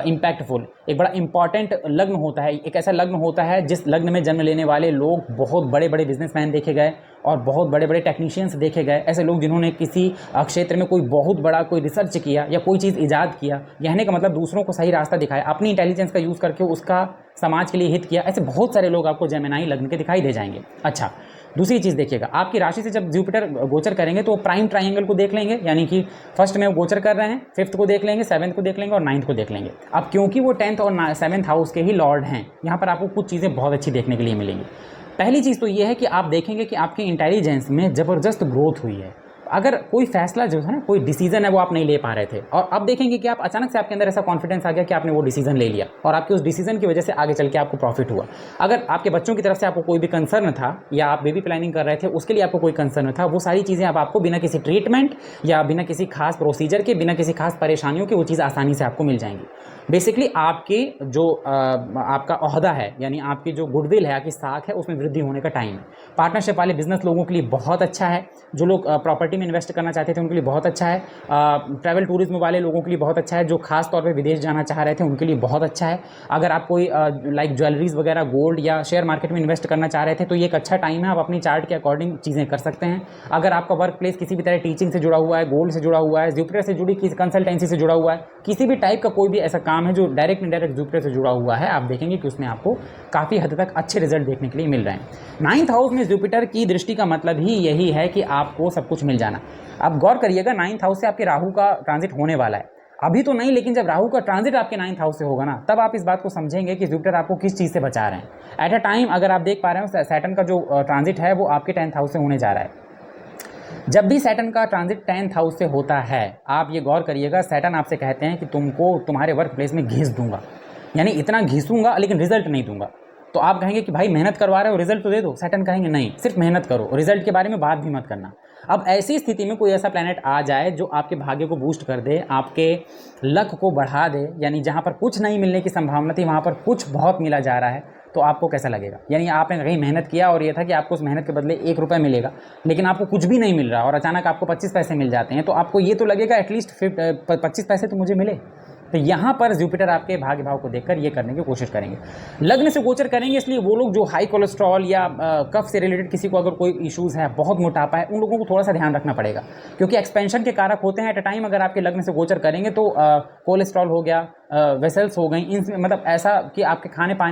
Speaker 1: इम्पैक्टफुल, एक बड़ा इंपॉर्टेंट लग्न होता है। एक ऐसा लग्न होता है जिस लग्न में जन्म लेने वाले लोग बहुत बड़े बड़े बिजनेसमैन देखे गए और बहुत बड़े बड़े टेक्नीशियंस देखे गए। ऐसे लोग जिन्होंने किसी क्षेत्र में कोई बहुत बड़ा कोई रिसर्च किया या कोई चीज़ ईजाद किया, कहने का मतलब दूसरों को सही रास्ता दिखाया, अपनी इंटेलिजेंस का यूज़ करके उसका समाज के लिए हित किया। ऐसे बहुत सारे लोग आपको जेमिनाई लग्न के दिखाई दे जाएंगे। अच्छा, दूसरी चीज़ देखिएगा, आपकी राशि से जब जुपिटर गोचर करेंगे तो प्राइम ट्राइंगल को देख लेंगे, यानी कि फर्स्ट में वो गोचर कर रहे हैं, 5th को देख लेंगे, 7th को देख लेंगे और 9th को देख लेंगे। अब क्योंकि वो 10th और 7th हाउस के ही लॉर्ड हैं, यहाँ पर आपको कुछ चीज़ें बहुत अच्छी देखने के लिए मिलेंगी। पहली चीज़ तो ये है कि आप देखेंगे कि आपकी इंटेलिजेंस में ज़बरदस्त ग्रोथ हुई है। अगर कोई फैसला जो है, कोई डिसीजन है वो आप नहीं ले पा रहे थे, और अब देखेंगे कि आप अचानक से आपके अंदर ऐसा कॉन्फिडेंस आ गया कि आपने वो डिसीजन ले लिया और आपके उस डिसीजन की वजह से आगे चल के आपको प्रॉफिट हुआ। अगर आपके बच्चों की तरफ से आपको कोई भी कंसर्न था या आप बेबी प्लानिंग कर रहे थे उसके लिए आपको कोई कंसर्न था, वो सारी चीज़ें अब आपको बिना किसी ट्रीटमेंट या बिना किसी खास प्रोसीजर के, बिना किसी खास परेशानियों के वो चीज़ आसानी से आपको मिल जाएंगी। बेसिकली आपकी जो आपका ओहदा है, यानी आपकी जो गुडविल है, आपकी साख है, उसमें वृद्धि होने का टाइम है। पार्टनरशिप वाले बिजनेस लोगों के लिए बहुत अच्छा है, जो लोग प्रॉपर्टी में इन्वेस्ट करना चाहते थे उनके लिए बहुत अच्छा है, ट्रैवल टूरिज्म वाले लोगों के लिए बहुत अच्छा है, जो खास तौर पे विदेश जाना चाह रहे थे उनके लिए बहुत अच्छा है। अगर आप कोई लाइक ज्वेलरीज वगैरह, गोल्ड या शेयर मार्केट में इन्वेस्ट करना चाह रहे थे तो ये एक अच्छा टाइम है, आप अपनी चार्ट के अकॉर्डिंग चीज़ें कर सकते हैं। अगर आपका वर्क प्लेस किसी भी तरह टीचिंग से जुड़ा हुआ है, गोल्ड से जुड़ा हुआ है, जुपिटर से जुड़ी किसी कंसल्टेंसी से जुड़ा हुआ है, किसी भी टाइप का कोई भी ऐसा काम है जो डायरेक्ट इनडायरेक्ट जुपिटर से जुड़ा हुआ है, आप देखेंगे कि उसमें आपको काफ़ी हद तक अच्छे रिजल्ट देखने के लिए मिल रहे हैं। 9th हाउस में जुपिटर की दृष्टि का मतलब ही यही है कि आपको सब कुछ मिल जाना। अब गौर करिएगा, 9th हाउस से आपके राहु का ट्रांजिट होने वाला है, अभी तो नहीं, लेकिन जब राहु का ट्रांजिट आपके 9th हाउस से होगा ना, तब आप इस बात को समझेंगे कि जुपिटर आपको किस चीज़ से बचा रहे हैं। एट अ टाइम अगर आप देख पा रहे हो, सैटर्न का जो ट्रांजिट है वो आपके 10th हाउस से होने जा रहा है। जब भी सैटर्न का ट्रांजिट 10th हाउस से होता है, आप ये गौर करिएगा, सैटर्न आपसे कहते हैं कि तुमको तुम्हारे वर्क प्लेस में घिस दूंगा, यानी इतना घिसूंगा लेकिन रिजल्ट नहीं दूंगा। तो आप कहेंगे कि भाई मेहनत करवा रहे हो, रिजल्ट तो दे दो। सैटर्न कहेंगे नहीं, सिर्फ मेहनत करो, रिजल्ट के बारे में बात भी मत करना। अब ऐसी स्थिति में कोई ऐसा प्लैनेट आ जाए जो आपके भाग्य को बूस्ट कर दे, आपके लक को बढ़ा दे, यानी जहाँ पर कुछ नहीं मिलने की संभावना थी वहाँ पर कुछ बहुत मिला जा रहा है, तो आपको कैसा लगेगा? यानी आपने कहीं मेहनत किया और ये था कि आपको उस मेहनत के बदले 1 रुपये मिलेगा, लेकिन आपको कुछ भी नहीं मिल रहा और अचानक आपको 25 पैसे मिल जाते हैं, तो आपको ये तो लगेगा एटलीस्ट 25 पैसे तो मुझे मिले। तो यहाँ पर जुपिटर आपके भाग्य भाव को देखकर ये करने की कोशिश करेंगे। लग्न से गोचर करेंगे, इसलिए वो लोग जो हाई कोलेस्ट्रॉल या कफ से रिलेटेड किसी को अगर कोई इश्यूज़ है, बहुत मोटापा है, उन लोगों को थोड़ा सा ध्यान रखना पड़ेगा, क्योंकि एक्सपेंशन के कारक होते हैं। एट अ टाइम अगर आपके लग्न से गोचर करेंगे तो कोलेस्ट्रॉल हो गया, वेसल्स हो गई, इन मतलब ऐसा कि आपके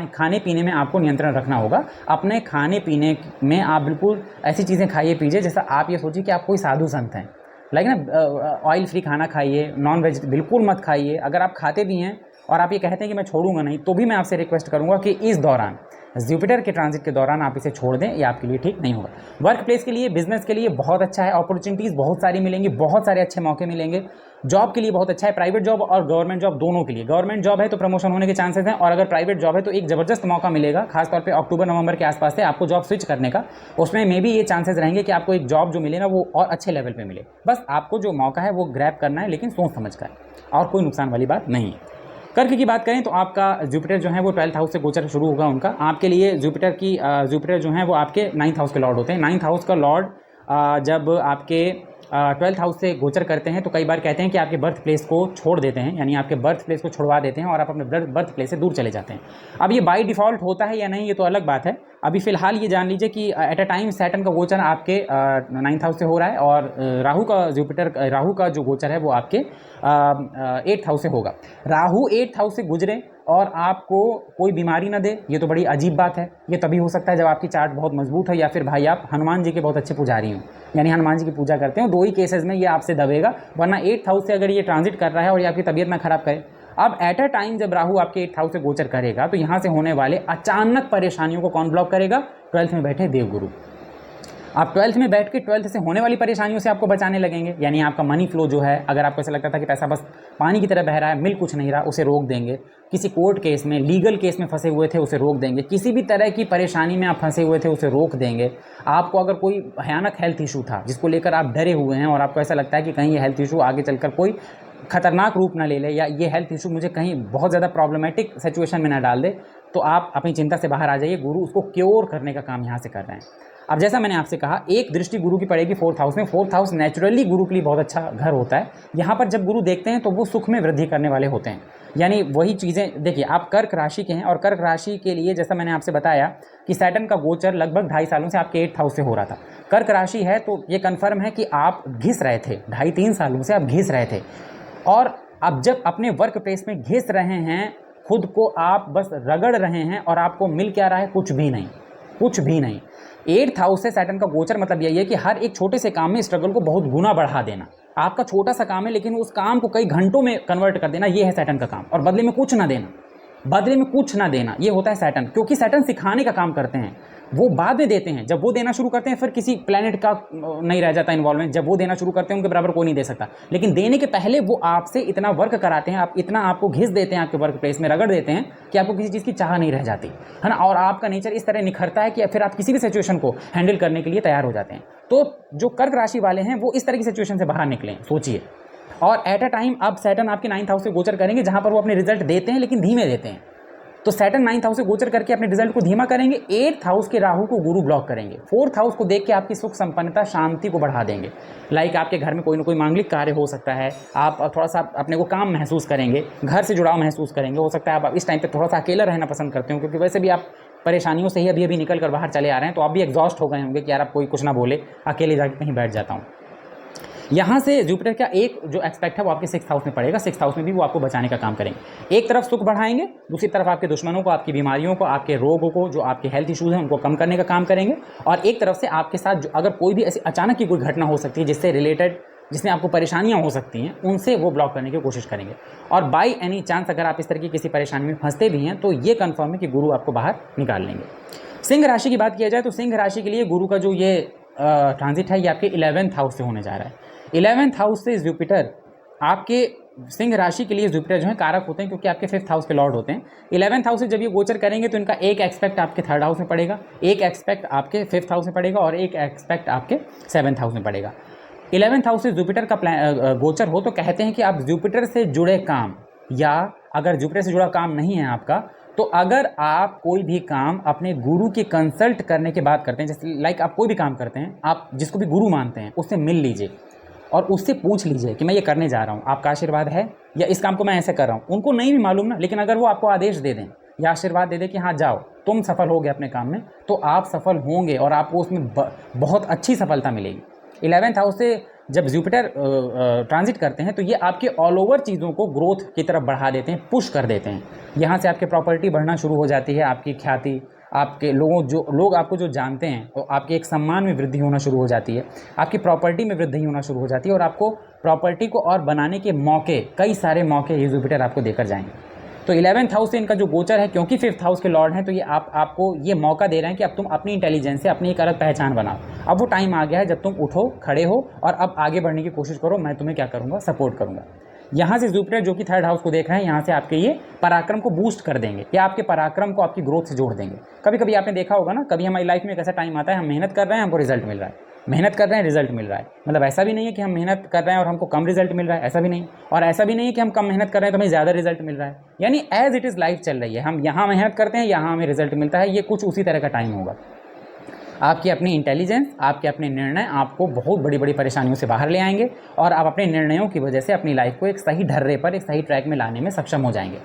Speaker 1: खाने पीने में आपको नियंत्रण रखना होगा। अपने खाने पीने में आप बिल्कुल ऐसी चीज़ें खाइए पीजिए जैसा आप ये सोचिए कि आप कोई साधु संत हैं। लाइक ना ऑयल फ्री खाना खाइए, नॉन वेज बिल्कुल मत खाइए। अगर आप खाते भी हैं और आप ये कहते हैं कि मैं छोड़ूंगा नहीं, तो भी मैं आपसे रिक्वेस्ट करूंगा कि इस दौरान, जुपिटर के ट्रांजिट के दौरान आप इसे छोड़ दें, ये आपके लिए ठीक नहीं होगा। वर्क प्लेस के लिए, बिजनेस के लिए बहुत अच्छा है, अपॉर्चुनिटीज़ बहुत सारी मिलेंगी, बहुत सारे अच्छे मौके मिलेंगे। जॉब के लिए बहुत अच्छा है, प्राइवेट जॉब और गवर्नमेंट जॉब दोनों के लिए। गवर्नमेंट जॉब है तो प्रमोशन होने के चांसेस हैं, और अगर प्राइवेट जॉब है तो एक ज़बरदस्त मौका मिलेगा, खासतौर पे अक्टूबर-नवंबर के आसपास से आपको जॉब स्विच करने का। उसमें मे भी ये चांसेस रहेंगे कि आपको एक जॉब जो मिले ना वो और अच्छे लेवल पे मिले। बस आपको जो मौका है वो ग्रैब करना है, लेकिन सोच समझ कर, और कोई नुकसान वाली बात नहीं है। कर्क की बात करें तो आपका जुपिटर जो है वो 12th हाउस से गोचर शुरू होगा उनका। आपके लिए जुपिटर जो है वो आपके 9th हाउस के लॉर्ड होते हैं। 9th हाउस का लॉर्ड जब आपके ट्वेल्थ हाउस से गोचर करते हैं तो कई बार कहते हैं कि आपके बर्थ प्लेस को छोड़ देते हैं, यानी आपके बर्थ प्लेस को छुड़वा देते हैं और आप अपने बर्थ प्लेस से दूर चले जाते हैं। अब ये बाय डिफ़ॉल्ट होता है या नहीं, ये तो अलग बात है। अभी फ़िलहाल ये जान लीजिए कि एट अ टाइम सैटर्न का गोचर आपके 9th हाउस से हो रहा है और राहु का जो गोचर है वो आपके 8th हाउस से होगा। राहु 8th हाउस से गुजरे और आपको कोई बीमारी ना दे, ये तो बड़ी अजीब बात है। ये तभी हो सकता है जब आपकी चार्ट बहुत मजबूत हो या फिर भाई आप हनुमान जी के बहुत अच्छे पुजारी हों, यानी हनुमान जी की पूजा करते हो। दो ही केसेस में ये आपसे दबेगा, वरना 8th हाउस से अगर ये ट्रांजिट कर रहा है और ये आपकी तबीयत ना खराब करे। अब एट अ टाइम जब राहु आपके 8th हाउस से गोचर करेगा तो यहाँ से होने वाले अचानक परेशानियों को कौन ब्लॉक करेगा? 12th में बैठे देवगुरु। आप 12th में बैठ के 12th से होने वाली परेशानियों से आपको बचाने लगेंगे, यानी आपका मनी फ्लो जो है, अगर आपको ऐसा लगता था कि पैसा बस पानी की तरह बह रहा है, मिल कुछ नहीं रहा, उसे रोक देंगे। किसी कोर्ट केस में, लीगल केस में फंसे हुए थे, उसे रोक देंगे। किसी भी तरह की परेशानी में आप फंसे हुए थे, उसे रोक देंगे। आपको अगर कोई भयानक हेल्थ इशू था जिसको लेकर आप डरे हुए हैं और आपको ऐसा लगता है कि कहीं ये हेल्थ इशू आगे चलकर कोई खतरनाक रूप ना ले ले या ये हेल्थ इशू मुझे कहीं बहुत ज़्यादा प्रॉब्लमेटिक सिचुएशन में ना डाल दे, तो आप अपनी चिंता से बाहर आ जाइए। गुरु उसको क्योर करने का काम यहाँ से कर रहे हैं। अब जैसा मैंने आपसे कहा, एक दृष्टि गुरु की पड़ेगी 4th हाउस में। 4th हाउस नेचुरली गुरु के लिए बहुत अच्छा घर होता है। यहाँ पर जब गुरु देखते हैं तो वो सुख में वृद्धि करने वाले होते हैं, यानी वही चीज़ें। देखिए, आप कर्क राशि के हैं और कर्क राशि के लिए जैसा मैंने आपसे बताया कि सैटर्न का गोचर लगभग 2.5 सालों से आपके 8th हाउस से हो रहा था। कर्क राशि है तो ये कन्फर्म है कि आप घिस रहे थे, 2.5-3 सालों से आप घिस रहे थे। और अब जब अपने वर्क प्लेस में घिस रहे हैं, खुद को आप बस रगड़ रहे हैं और आपको मिल क्या रहा है? कुछ भी नहीं, कुछ भी नहीं। 8th हाउस से सैटर्न का गोचर मतलब यही है कि हर एक छोटे से काम में स्ट्रगल को बहुत गुना बढ़ा देना। आपका छोटा सा काम है लेकिन उस काम को कई घंटों में कन्वर्ट कर देना, ये है सैटर्न का काम। और बदले में कुछ ना देना, बदले में कुछ ना देना, ये होता है सैटर्न। क्योंकि सैटर्न सिखाने का काम करते हैं, वो बाद में देते हैं। जब वो देना शुरू करते हैं फिर किसी प्लेनेट का नहीं रह जाता इन्वॉल्वमेंट। जब वो देना शुरू करते हैं उनके बराबर कोई नहीं दे सकता, लेकिन देने के पहले वो आपसे इतना वर्क कराते हैं, आप इतना आपको घिस देते हैं, आपके वर्क प्लेस में रगड़ देते हैं कि आपको किसी चीज़ की चाह नहीं रह जाती है ना। और आपका नेचर इस तरह निखरता है कि फिर आप किसी भी सिचुएशन को हैंडल करने के लिए तैयार हो जाते हैं। तो जो कर्क राशि वाले हैं वो इस तरह की सिचुएशन से बाहर निकलें, सोचिए। और एट अ टाइम अब सैटर्न आपके 9th हाउस से गोचर करेंगे जहाँ पर वो अपने रिजल्ट देते हैं लेकिन धीमे देते हैं। तो सैटर्न 9th हाउस से गोचर करके अपने रिजल्ट को धीमा करेंगे। 8th हाउस के राहु को गुरु ब्लॉक करेंगे। 4th हाउस को देख के आपकी सुख संपन्नता, शांति को बढ़ा देंगे। लाइक आपके घर में कोई ना कोई मांगलिक कार्य हो सकता है, आप थोड़ा सा अपने को काम महसूस करेंगे, घर से जुड़ाव महसूस करेंगे। हो सकता है आप इस टाइम पे थोड़ा सा अकेला रहना पसंद करते हो, क्योंकि वैसे भी आप परेशानियों से ही अभी निकल कर बाहर चले आ रहे हैं, तो आप भी एग्जॉस्ट हो गए होंगे कि यार आप कोई कुछ ना बोले, अकेले जाके कहीं बैठ जाता हूँ। यहाँ से जुपिटर का एक जो एक्सपेक्ट है वो आपके 6th हाउस में पड़ेगा। 6th हाउस में भी वो आपको बचाने का काम करेंगे। एक तरफ सुख बढ़ाएंगे, दूसरी तरफ आपके दुश्मनों को, आपकी बीमारियों को, आपके रोगों को, जो आपके हेल्थ इश्यूज हैं उनको कम करने का काम करेंगे। और एक तरफ से आपके साथ जो अगर कोई भी ऐसी अचानक की कोई घटना हो सकती है जिससे रिलेटेड, जिसमें आपको परेशानियां हो सकती हैं, उनसे वो ब्लॉक करने की कोशिश करेंगे। और बाई एनी चांस अगर आप इस तरह की किसी परेशानी में फंसते भी हैं तो ये कन्फर्म है कि गुरु आपको बाहर निकाल लेंगे। सिंह राशि की बात किया जाए तो सिंह राशि के लिए गुरु का जो ये ट्रांजिट है ये आपके 11th हाउस से होने जा रहा है। 11th हाउस से जुपिटर आपके सिंह राशि के लिए जुपिटर जो है कारक होते हैं, क्योंकि आपके 5th हाउस के लॉर्ड होते हैं। 11th हाउस से जब ये गोचर करेंगे तो इनका एक एक्सपेक्ट आपके 3rd हाउस में पड़ेगा, एक एक्सपेक्ट आपके 5th हाउस में पड़ेगा और एक एक्सपेक्ट आपके 7th हाउस में पड़ेगा। 11th हाउस से जुपिटर का गोचर हो तो कहते हैं कि आप जुपिटर से जुड़े काम, या अगर जुपिटर से जुड़ा काम नहीं है आपका, तो अगर आप कोई भी काम अपने गुरु के कंसल्ट करने के बाद करते हैं, जैसे लाइक आप कोई भी काम करते हैं, आप जिसको भी गुरु मानते हैं उससे मिल लीजिए और उससे पूछ लीजिए कि मैं ये करने जा रहा हूँ, आपका आशीर्वाद है, या इस काम को मैं ऐसे कर रहा हूँ। उनको नहीं भी मालूम ना, लेकिन अगर वो आपको आदेश दे दें या आशीर्वाद दे दें कि हाँ जाओ, तुम सफल हो गए अपने काम में, तो आप सफल होंगे और आपको उसमें बहुत अच्छी सफलता मिलेगी। 11th हाउस से जब जुपिटर ट्रांजिट करते हैं तो ये आपके ऑल ओवर चीज़ों को ग्रोथ की तरफ बढ़ा देते हैं, पुश कर देते हैं। यहाँ से आपके प्रॉपर्टी बढ़ना शुरू हो जाती है, आपकी ख्याति, आपके लोग आपको जो जानते हैं तो आपके एक सम्मान में वृद्धि होना शुरू हो जाती है, आपकी प्रॉपर्टी में वृद्धि होना शुरू हो जाती है और आपको प्रॉपर्टी को और बनाने के मौके, कई सारे मौके ये जुपिटर आपको देकर जाएंगे। तो 11th हाउस से इनका जो गोचर है, क्योंकि 5th हाउस के लॉर्ड हैं, तो ये आपको ये मौका दे रहे हैं कि अब तुम अपनी इंटेलिजेंस से अपनी एक अलग पहचान बनाओ। अब वो टाइम आ गया है जब तुम उठो, खड़े हो और अब आगे बढ़ने की कोशिश करो। मैं तुम्हें क्या करूँगा, सपोर्ट करूँगा। यहाँ से जुपिटर जो कि 3rd हाउस को देख रहे हैं, यहाँ से आपके ये पराक्रम को बूस्ट कर देंगे या आपके पराक्रम को आपकी ग्रोथ से जोड़ देंगे। कभी कभी आपने देखा होगा ना, कभी हमारी लाइफ में एक ऐसा टाइम आता है, हम मेहनत कर रहे हैं, हमको रिजल्ट मिल रहा है, मेहनत कर रहे हैं, रिजल्ट मिल रहा है। मतलब ऐसा भी नहीं है कि हम मेहनत कर रहे हैं और हमको कम रिजल्ट मिल रहा है, ऐसा भी नहीं। और ऐसा भी नहीं है कि हम कम मेहनत कर रहे हैं तो हमें ज़्यादा रिजल्ट मिल रहा है। यानी एज इट इज़ लाइफ चल रही है, हम यहाँ मेहनत करते हैं, यहाँ हमें रिजल्ट मिलता है। ये कुछ उसी तरह का टाइम होगा। आपकी अपनी इंटेलिजेंस, आपके अपने निर्णय आपको बहुत बड़ी बड़ी परेशानियों से बाहर ले आएंगे और आप अपने निर्णयों की वजह से अपनी लाइफ को एक सही ढर्रे पर, एक सही ट्रैक में लाने में सक्षम हो जाएंगे।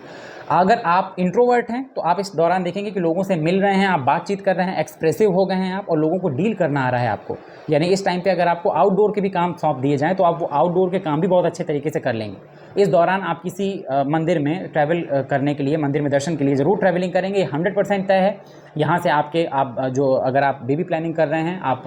Speaker 1: अगर आप इंट्रोवर्ट हैं तो आप इस दौरान देखेंगे कि लोगों से मिल रहे हैं, आप बातचीत कर रहे हैं, एक्सप्रेसिव हो गए हैं आप, और लोगों को डील करना आ रहा है आपको। यानी इस टाइम पे अगर आपको आउटडोर के भी काम सौंप दिए जाएँ तो आप वो आउटडोर के काम भी बहुत अच्छे तरीके से कर लेंगे। इस दौरान आप किसी मंदिर में ट्रैवल करने के लिए, मंदिर में दर्शन के लिए ज़रूर ट्रैवलिंग करेंगे, ये 100% तय है। यहाँ से आप जो अगर आप बेबी प्लानिंग कर रहे हैं, आप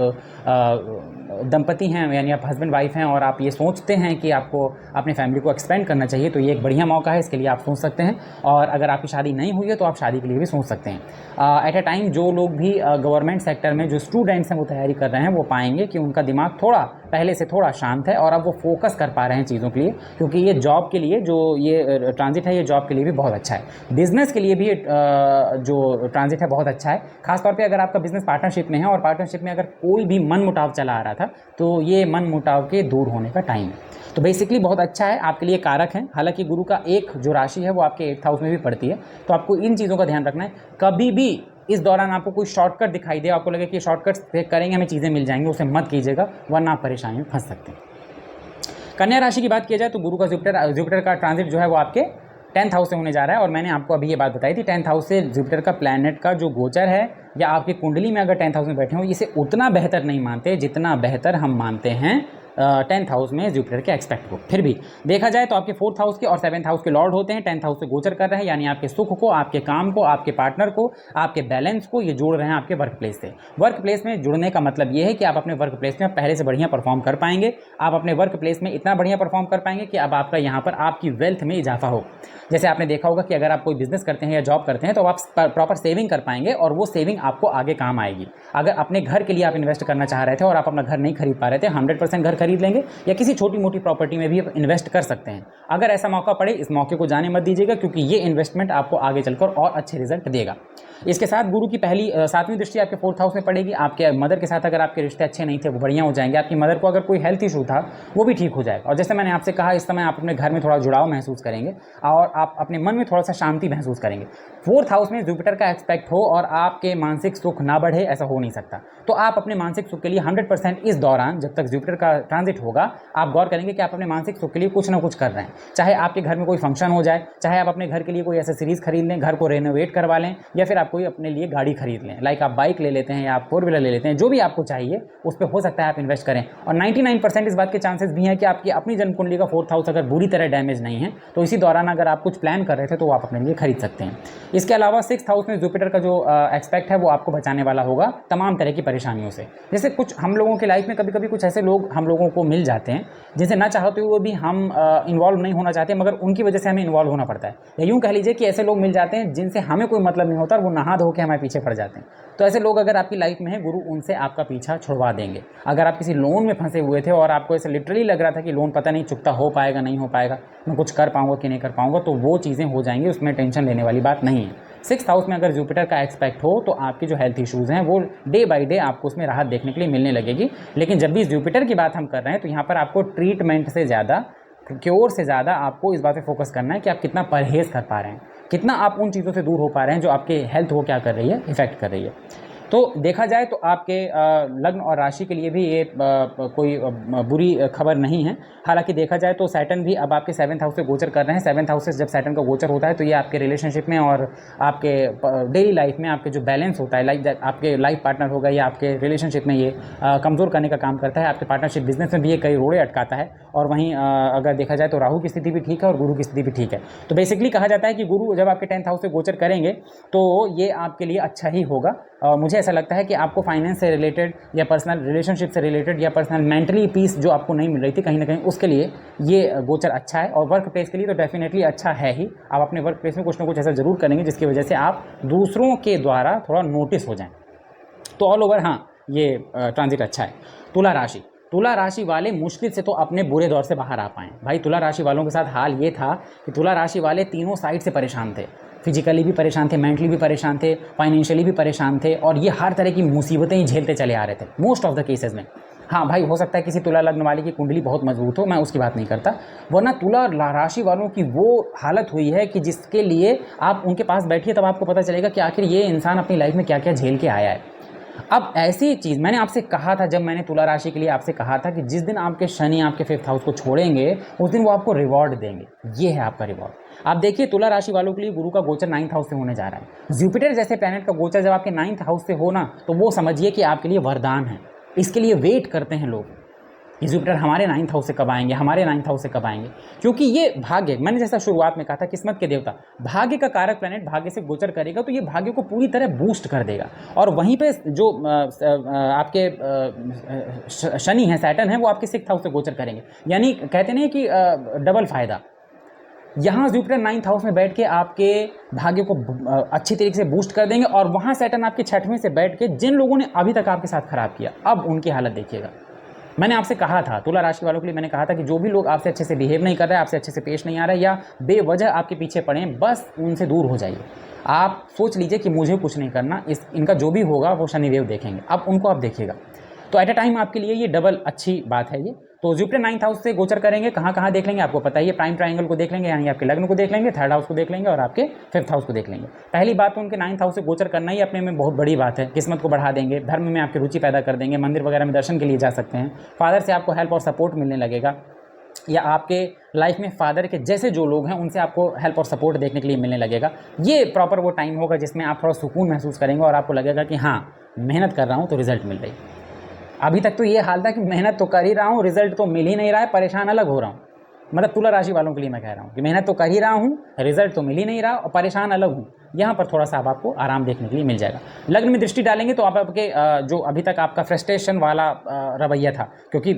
Speaker 1: दंपति हैं यानी आप हस्बैंड वाइफ हैं और आप ये सोचते हैं कि आपको अपनी फैमिली को एक्सपेंड करना चाहिए, तो ये एक बढ़िया मौका है, इसके लिए आप सोच सकते हैं। और अगर आपकी शादी नहीं हुई है तो आप शादी के लिए भी सोच सकते हैं। एट अ टाइम जो लोग भी गवर्नमेंट सेक्टर में जो स्टूडेंट्स हैं वो तैयारी कर रहे हैं, वो पाएंगे कि उनका दिमाग थोड़ा पहले से थोड़ा शांत है और अब वो फोकस कर पा रहे हैं चीज़ों के लिए, क्योंकि ये जॉब के लिए जो ये ट्रांजिट है, ये जॉब के लिए भी बहुत अच्छा है। बिजनेस के लिए भी जो ट्रांजिट है बहुत अच्छा है, खासतौर पे अगर आपका बिजनेस पार्टनरशिप में है और पार्टनरशिप में अगर कोई भी मन मुटाव चला आ रहा था तो ये मन मुटाव के दूर होने का टाइम है। तो बेसिकली बहुत अच्छा है, आपके लिए कारक है। हालांकि गुरु का एक जो राशि है वो आपके 8th हाउस में भी पड़ती है, तो आपको इन चीज़ों का ध्यान रखना है। कभी भी इस दौरान आपको कोई शॉर्टकट दिखाई दे, आपको लगे कि शॉर्टकट से करेंगे हमें चीज़ें मिल जाएंगी, उसे मत कीजिएगा, वरना आप परेशानी में फंस सकते हैं। कन्या राशि की बात किया जाए तो गुरु का जुपिटर का ट्रांजिट जो है वो आपके 10th हाउस से होने जा रहा है। और मैंने आपको अभी ये बात बताई थी, 10th हाउस से जुपिटर का प्लैनेट का जो गोचर है, या आपकी कुंडली में अगर 10th हाउस में बैठे हो, इसे उतना बेहतर नहीं मानते जितना बेहतर हम मानते हैं 10th हाउस में जुपिटर के एक्सपेक्ट को। फिर भी देखा जाए तो आपके 4th हाउस के और 7th हाउस के लॉर्ड होते हैं, 10th हाउस से गोचर कर रहे हैं, यानी आपके सुख को, आपके काम को, आपके पार्टनर को, आपके बैलेंस को ये जोड़ रहे हैं आपके वर्क प्लेस से। वर्क प्लेस में जुड़ने का मतलब ये है कि आप अपने वर्क प्लेस में पहले से बढ़िया परफॉर्म कर पाएंगे। आप अपने वर्क प्लेस में इतना बढ़िया परफॉर्म कर पाएंगे कि अब आपका यहाँ पर आपकी वेल्थ में इजाफा हो। जैसे आपने देखा होगा कि अगर आप कोई बिजनेस करते हैं या जॉब करते हैं तो आप प्रॉपर सेविंग कर पाएंगे और वो सेविंग आपको आगे काम आएगी। अगर अपने घर के लिए आप इन्वेस्ट करना चाह रहे थे और आप अपना घर नहीं खरीद पा रहे थे, 100% घर खरीद लेंगे या किसी छोटी मोटी प्रॉपर्टी में भी इन्वेस्ट कर सकते हैं। अगर ऐसा मौका पड़े, इस मौके को जाने मत दीजिएगा, क्योंकि ये इन्वेस्टमेंट आपको आगे चलकर और अच्छे रिजल्ट देगा। इसके साथ गुरु की पहली 7वीं दृष्टि आपके 4th हाउस में पड़ेगी। आपके मदर के साथ अगर आपके रिश्ते अच्छे नहीं थे वो बढ़िया हो जाएंगे। आपकी मदर को अगर कोई हेल्थ इशू था वो भी ठीक हो जाएगा। और जैसे मैंने आपसे कहा, इस समय आप अपने घर में थोड़ा जुड़ाव महसूस करेंगे और आप अपने मन में थोड़ा सा शांति महसूस करेंगे। 4th हाउस में जुपिटर का एक्सपेक्ट हो और आपके मानसिक सुख ना बढ़े, ऐसा हो नहीं सकता। तो आप अपने मानसिक सुख के लिए 100% इस दौरान, जब तक जुपिटर का ट्रांजिट होगा, आप गौर करेंगे कि आप अपने मानसिक सुख के लिए कुछ ना कुछ कर रहे हैं। चाहे आपके घर में कोई फंक्शन हो जाए, चाहे आप अपने घर के लिए कोई एसेसरीज खरीद लें, घर को रेनोवेट करवा लें, या फिर आप कोई अपने लिए गाड़ी खरीद लें, लाइक आप बाइक ले लेते हैं या आप 4 व्हीलर ले लेते हैं, जो भी आपको चाहिए उस पर हो सकता है आप इन्वेस्ट करें। और 99% इस बात के चांसेस भी हैं कि आपकी अपनी जन्म कुंडली का 4th हाउस अगर बुरी तरह डैमेज नहीं है तो इसी दौरान अगर आप कुछ प्लान कर रहे थे तो वो आप अपने लिए खरीद सकते हैं। इसके अलावा 6th हाउस में जुपिटर का जो एक्सपेक्ट है वो आपको बचाने वाला होगा तमाम तरह की परेशानियों से। जैसे कुछ हम लोगों की लाइफ में कभी कभी कुछ ऐसे लोग हम लोगों को मिल जाते हैं जिनसे ना चाहते हुए भी हम इन्वॉल्व नहीं होना चाहते, मगर उनकी वजह से हमें इन्वॉल्व होना पड़ता है। या यूँ कह लीजिए कि ऐसे लोग मिल जाते हैं जिनसे हमें कोई मतलब नहीं होता और वो नहा धो के हमारे पीछे पड़ जाते हैं। तो ऐसे लोग अगर आपकी लाइफ में हैं, गुरु उनसे आपका पीछा छुड़वा देंगे। अगर आप किसी लोन में फंसे हुए थे और आपको ऐसे लिटरली लग रहा था कि लोन पता नहीं चुकता हो पाएगा नहीं हो पाएगा, मैं कुछ कर पाऊंगा कि नहीं कर पाऊंगा, तो वो चीज़ें हो जाएंगी, उसमें टेंशन लेने वाली बात नहीं है। 6th हाउस में अगर जुपिटर का एक्सपेक्ट हो तो आपकी जो हेल्थ इश्यूज़ हैं वो डे बाय डे आपको उसमें राहत देखने के लिए मिलने लगेगी। लेकिन जब भी जुपिटर की बात हम कर रहे हैं तो यहाँ पर आपको ट्रीटमेंट से ज़्यादा, क्योर से ज़्यादा आपको इस बात पे फोकस करना है कि आप कितना परहेज़ कर पा रहे हैं, कितना आप उन चीज़ों से दूर हो पा रहे हैं जो आपके हेल्थ को क्या कर रही है, इफेक्ट कर रही है। तो देखा जाए तो आपके लग्न और राशि के लिए भी ये कोई बुरी खबर नहीं है। हालांकि देखा जाए तो सैटर्न भी अब आपके 7th हाउस से गोचर कर रहे हैं। 7th हाउस से जब सैटर्न का गोचर होता है तो ये आपके रिलेशनशिप में और आपके डेली लाइफ में आपके जो बैलेंस होता है, लाइक आपके लाइफ पार्टनर होगा या आपके रिलेशनशिप में ये कमज़ोर करने का काम करता है। आपके पार्टनरशिप बिजनेस में भी ये कई रोड़े अटकाता है। और वहीं अगर देखा जाए तो राहु की स्थिति भी ठीक है और गुरु की स्थिति भी ठीक है। तो बेसिकली कहा जाता है कि गुरु जब आपके 10th हाउस से गोचर करेंगे तो ये आपके लिए अच्छा ही होगा। मुझे ऐसा लगता है कि आपको फाइनेंस से रिलेटेड या पर्सनल रिलेशनशिप से रिलेटेड या पर्सनल मेंटली पीस जो आपको नहीं मिल रही थी कहीं ना कहीं, उसके लिए ये गोचर अच्छा है। और वर्क प्लेस के लिए तो डेफिनेटली अच्छा है ही। आप अपने वर्क प्लेस में कुछ ना कुछ ऐसा ज़रूर करेंगे जिसकी वजह से आप दूसरों के द्वारा थोड़ा नोटिस हो जाएं। तो ऑल ओवर हाँ, ये ट्रांजिट अच्छा है। तुला राशि वाले मुश्किल से तो अपने बुरे दौर से बाहर आ पाएँ। भाई तुला राशि वालों के साथ हाल ये था कि तुला राशि वाले तीनों साइड से परेशान थे। फिजिकली भी परेशान थे, मेंटली भी परेशान थे, फाइनेंशियली भी परेशान थे, और ये हर तरह की मुसीबतें ही झेलते चले आ रहे थे मोस्ट ऑफ द केसेस में। हाँ भाई, हो सकता है किसी तुला लग्न वाले की कुंडली बहुत मजबूत हो, मैं उसकी बात नहीं करता, वरना तुला राशि वालों की वो हालत हुई है कि जिसके लिए आप उनके पास बैठिए तब आपको पता चलेगा कि आखिर ये इंसान अपनी लाइफ में क्या क्या झेल के आया है। अब ऐसी चीज़ मैंने आपसे कहा था, जब मैंने तुला राशि के लिए आपसे कहा था कि जिस दिन आपके शनि आपके 5th हाउस को छोड़ेंगे उस दिन वो आपको रिवॉर्ड देंगे। ये है आपका रिवॉर्ड। आप देखिए तुला राशि वालों के लिए गुरु का गोचर 9th हाउस से होने जा रहा है। जुपिटर जैसे प्लैनेट का गोचर जब आपके 9th हाउस से हो ना, तो वो समझिए कि आपके लिए वरदान है। इसके लिए वेट करते हैं लोग कि जुपिटर हमारे 9th हाउस से कब आएंगे, हमारे 9th हाउस से कब आएंगे, क्योंकि ये भाग्य, मैंने जैसा शुरुआत में कहा था, किस्मत के देवता, भाग्य का कारक प्लैनेट भाग्य से गोचर करेगा तो ये भाग्य को पूरी तरह बूस्ट कर देगा। और वहीं पे जो आपके शनि है, सैटर्न है, वो आपके 6th हाउस से गोचर करेंगे। यानी कहते नहीं कि डबल फायदा। यहाँ जुपिटर 9th हाउस में बैठ के आपके भाग्य को अच्छी तरीके से बूस्ट कर देंगे, और वहाँ सैटर्न आपके 6वें से बैठ के जिन लोगों ने अभी तक आपके साथ खराब किया, अब उनकी हालत देखिएगा। मैंने आपसे कहा था तुला राशि वालों के लिए, मैंने कहा था कि जो भी लोग आपसे अच्छे से बिहेव नहीं कर रहे हैं, आपसे अच्छे से पेश नहीं आ रहा है, या बेवजह आपके पीछे पड़े हैं, बस उनसे दूर हो जाइए। आप सोच लीजिए कि मुझे कुछ नहीं करना, इनका जो भी होगा वो शनिदेव देखेंगे। अब उनको आप देखिएगा, तो एट अ टाइम आपके लिए ये डबल अच्छी बात है। ये तो जुपिटर 9th हाउस से गोचर करेंगे, कहाँ कहाँ देख लेंगे आपको पता ही है। प्राइम ट्राइंगल को देख लेंगे, यानी आपके लग्न को देख लेंगे, 3rd हाउस को देख लेंगे और आपके 5th हाउस को देख लेंगे। पहली बात तो उनके 9th हाउस से गोचर करना ही अपने में बहुत बड़ी बात है। किस्मत को बढ़ा देंगे, धर्म में आपकी रुचि पैदा कर देंगे, मंदिर वगैरह में दर्शन के लिए जा सकते हैं, फादर से आपको हेल्प और सपोर्ट मिलने लगेगा, या आपके लाइफ में फादर के जैसे जो लोग हैं उनसे आपको हेल्प और सपोर्ट देखने के लिए मिलने लगेगा। ये प्रॉपर वो टाइम होगा जिसमें आप थोड़ा सुकून महसूस करेंगे और आपको लगेगा कि हाँ, मेहनत कर रहा हूँ तो रिजल्ट मिल रही। अभी तक तो ये हाल था कि मेहनत तो कर ही रहा हूँ, रिजल्ट तो मिल ही नहीं रहा है, परेशान अलग हो रहा हूँ। मतलब तुला राशि वालों के लिए मैं कह रहा हूँ कि मेहनत तो कर ही रहा हूँ, रिजल्ट तो मिल ही नहीं रहा और परेशान अलग हूँ। यहाँ पर थोड़ा सा अब आपको आराम देखने के लिए मिल जाएगा। लग्न में दृष्टि डालेंगे तो आप आपके जो अभी तक आपका फ्रस्ट्रेशन वाला रवैया था, क्योंकि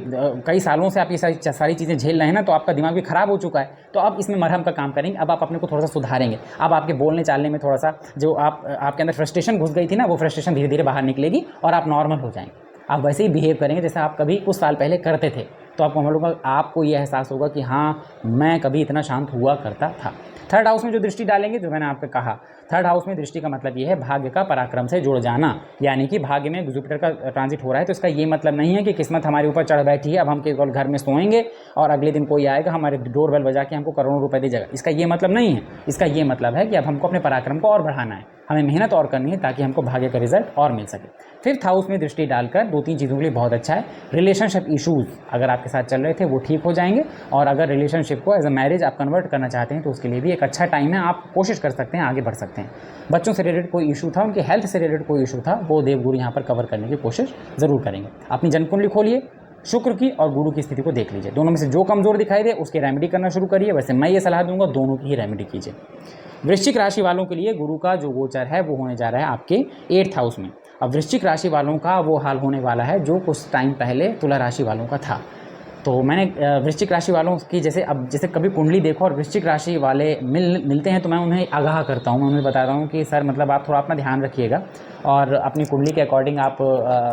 Speaker 1: कई सालों से आप ये सारी चीज़ें झेल रहे हैं ना, तो आपका दिमाग भी खराब हो चुका है। तो अब इसमें मरहम का काम करेंगे। अब आप अपने को थोड़ा सा सुधारेंगे। अब आपके बोलने चालने में थोड़ा सा जो आपके अंदर फ्रस्ट्रेशन घुस गई थी ना, वो फ्रस्ट्रेशन धीरे धीरे बाहर निकलेगी और आप नॉर्मल हो जाएंगे। आप वैसे ही बिहेव करेंगे जैसे आप कभी कुछ साल पहले करते थे, तो आपको मालूम होगा, आपको ये एहसास होगा कि हाँ, मैं कभी इतना शांत हुआ करता था। 3rd हाउस में जो दृष्टि डालेंगे, जो मैंने आपको कहा, 3rd हाउस में दृष्टि का मतलब ये है भाग्य का पराक्रम से जुड़ जाना। यानी कि भाग्य में जुपिटर का ट्रांजिट हो रहा है, तो इसका ये मतलब नहीं है कि किस्मत हमारे ऊपर चढ़ बैठी है, अब हम केवल घर में सोएंगे और अगले दिन कोई आएगा हमारे डोर बेल बजा के हमको करोड़ों रुपए दे जाएगा। इसका ये मतलब नहीं है। इसका ये मतलब है कि अब हमको अपने पराक्रम को और बढ़ाना है, हमें मेहनत और करनी है ताकि हमको भाग्य का रिजल्ट और मिल सके। 5th हाउस में दृष्टि डालकर 2-3 चीज़ों के लिए बहुत अच्छा है। रिलेशनशिप इशूज़ अगर आपके साथ चल रहे थे वो ठीक हो जाएंगे, और अगर रिलेशनशिप को एज अ मैरिज आप कन्वर्ट करना चाहते हैं तो उसके लिए भी एक अच्छा टाइम है, आप कोशिश कर सकते हैं, आगे बढ़ सकते हैं। बच्चों से रिलेटेड कोई इशू था, उनकी हेल्थ से रिलेटेड कोई इशू था, वो देवगुरु यहाँ पर कवर करने की कोशिश ज़रूर करेंगे। अपनी जन्मकुंडली खोलिए, शुक्र की और गुरु की स्थिति को देख लीजिए, दोनों में से जो कमज़ोर दिखाई दे उसकी रेमेडी करना शुरू करिए। वैसे मैं ये सलाह दूंगा, दोनों की ही रेमेडी कीजिए। वृश्चिक राशि वालों के लिए गुरु का जो गोचर है वो होने जा रहा है आपके 8th हाउस में। अब वृश्चिक राशि वालों का वो हाल होने वाला है जो कुछ टाइम पहले तुला राशि वालों का था। तो मैंने वृश्चिक राशि वालों की जैसे कभी कुंडली देखो और वृश्चिक राशि वाले मिलते हैं तो मैं उन्हें आगाह करता हूँ, मैं उन्हें बताता हूँ कि सर मतलब आप थोड़ा अपना ध्यान रखिएगा और अपनी कुंडली के अकॉर्डिंग आप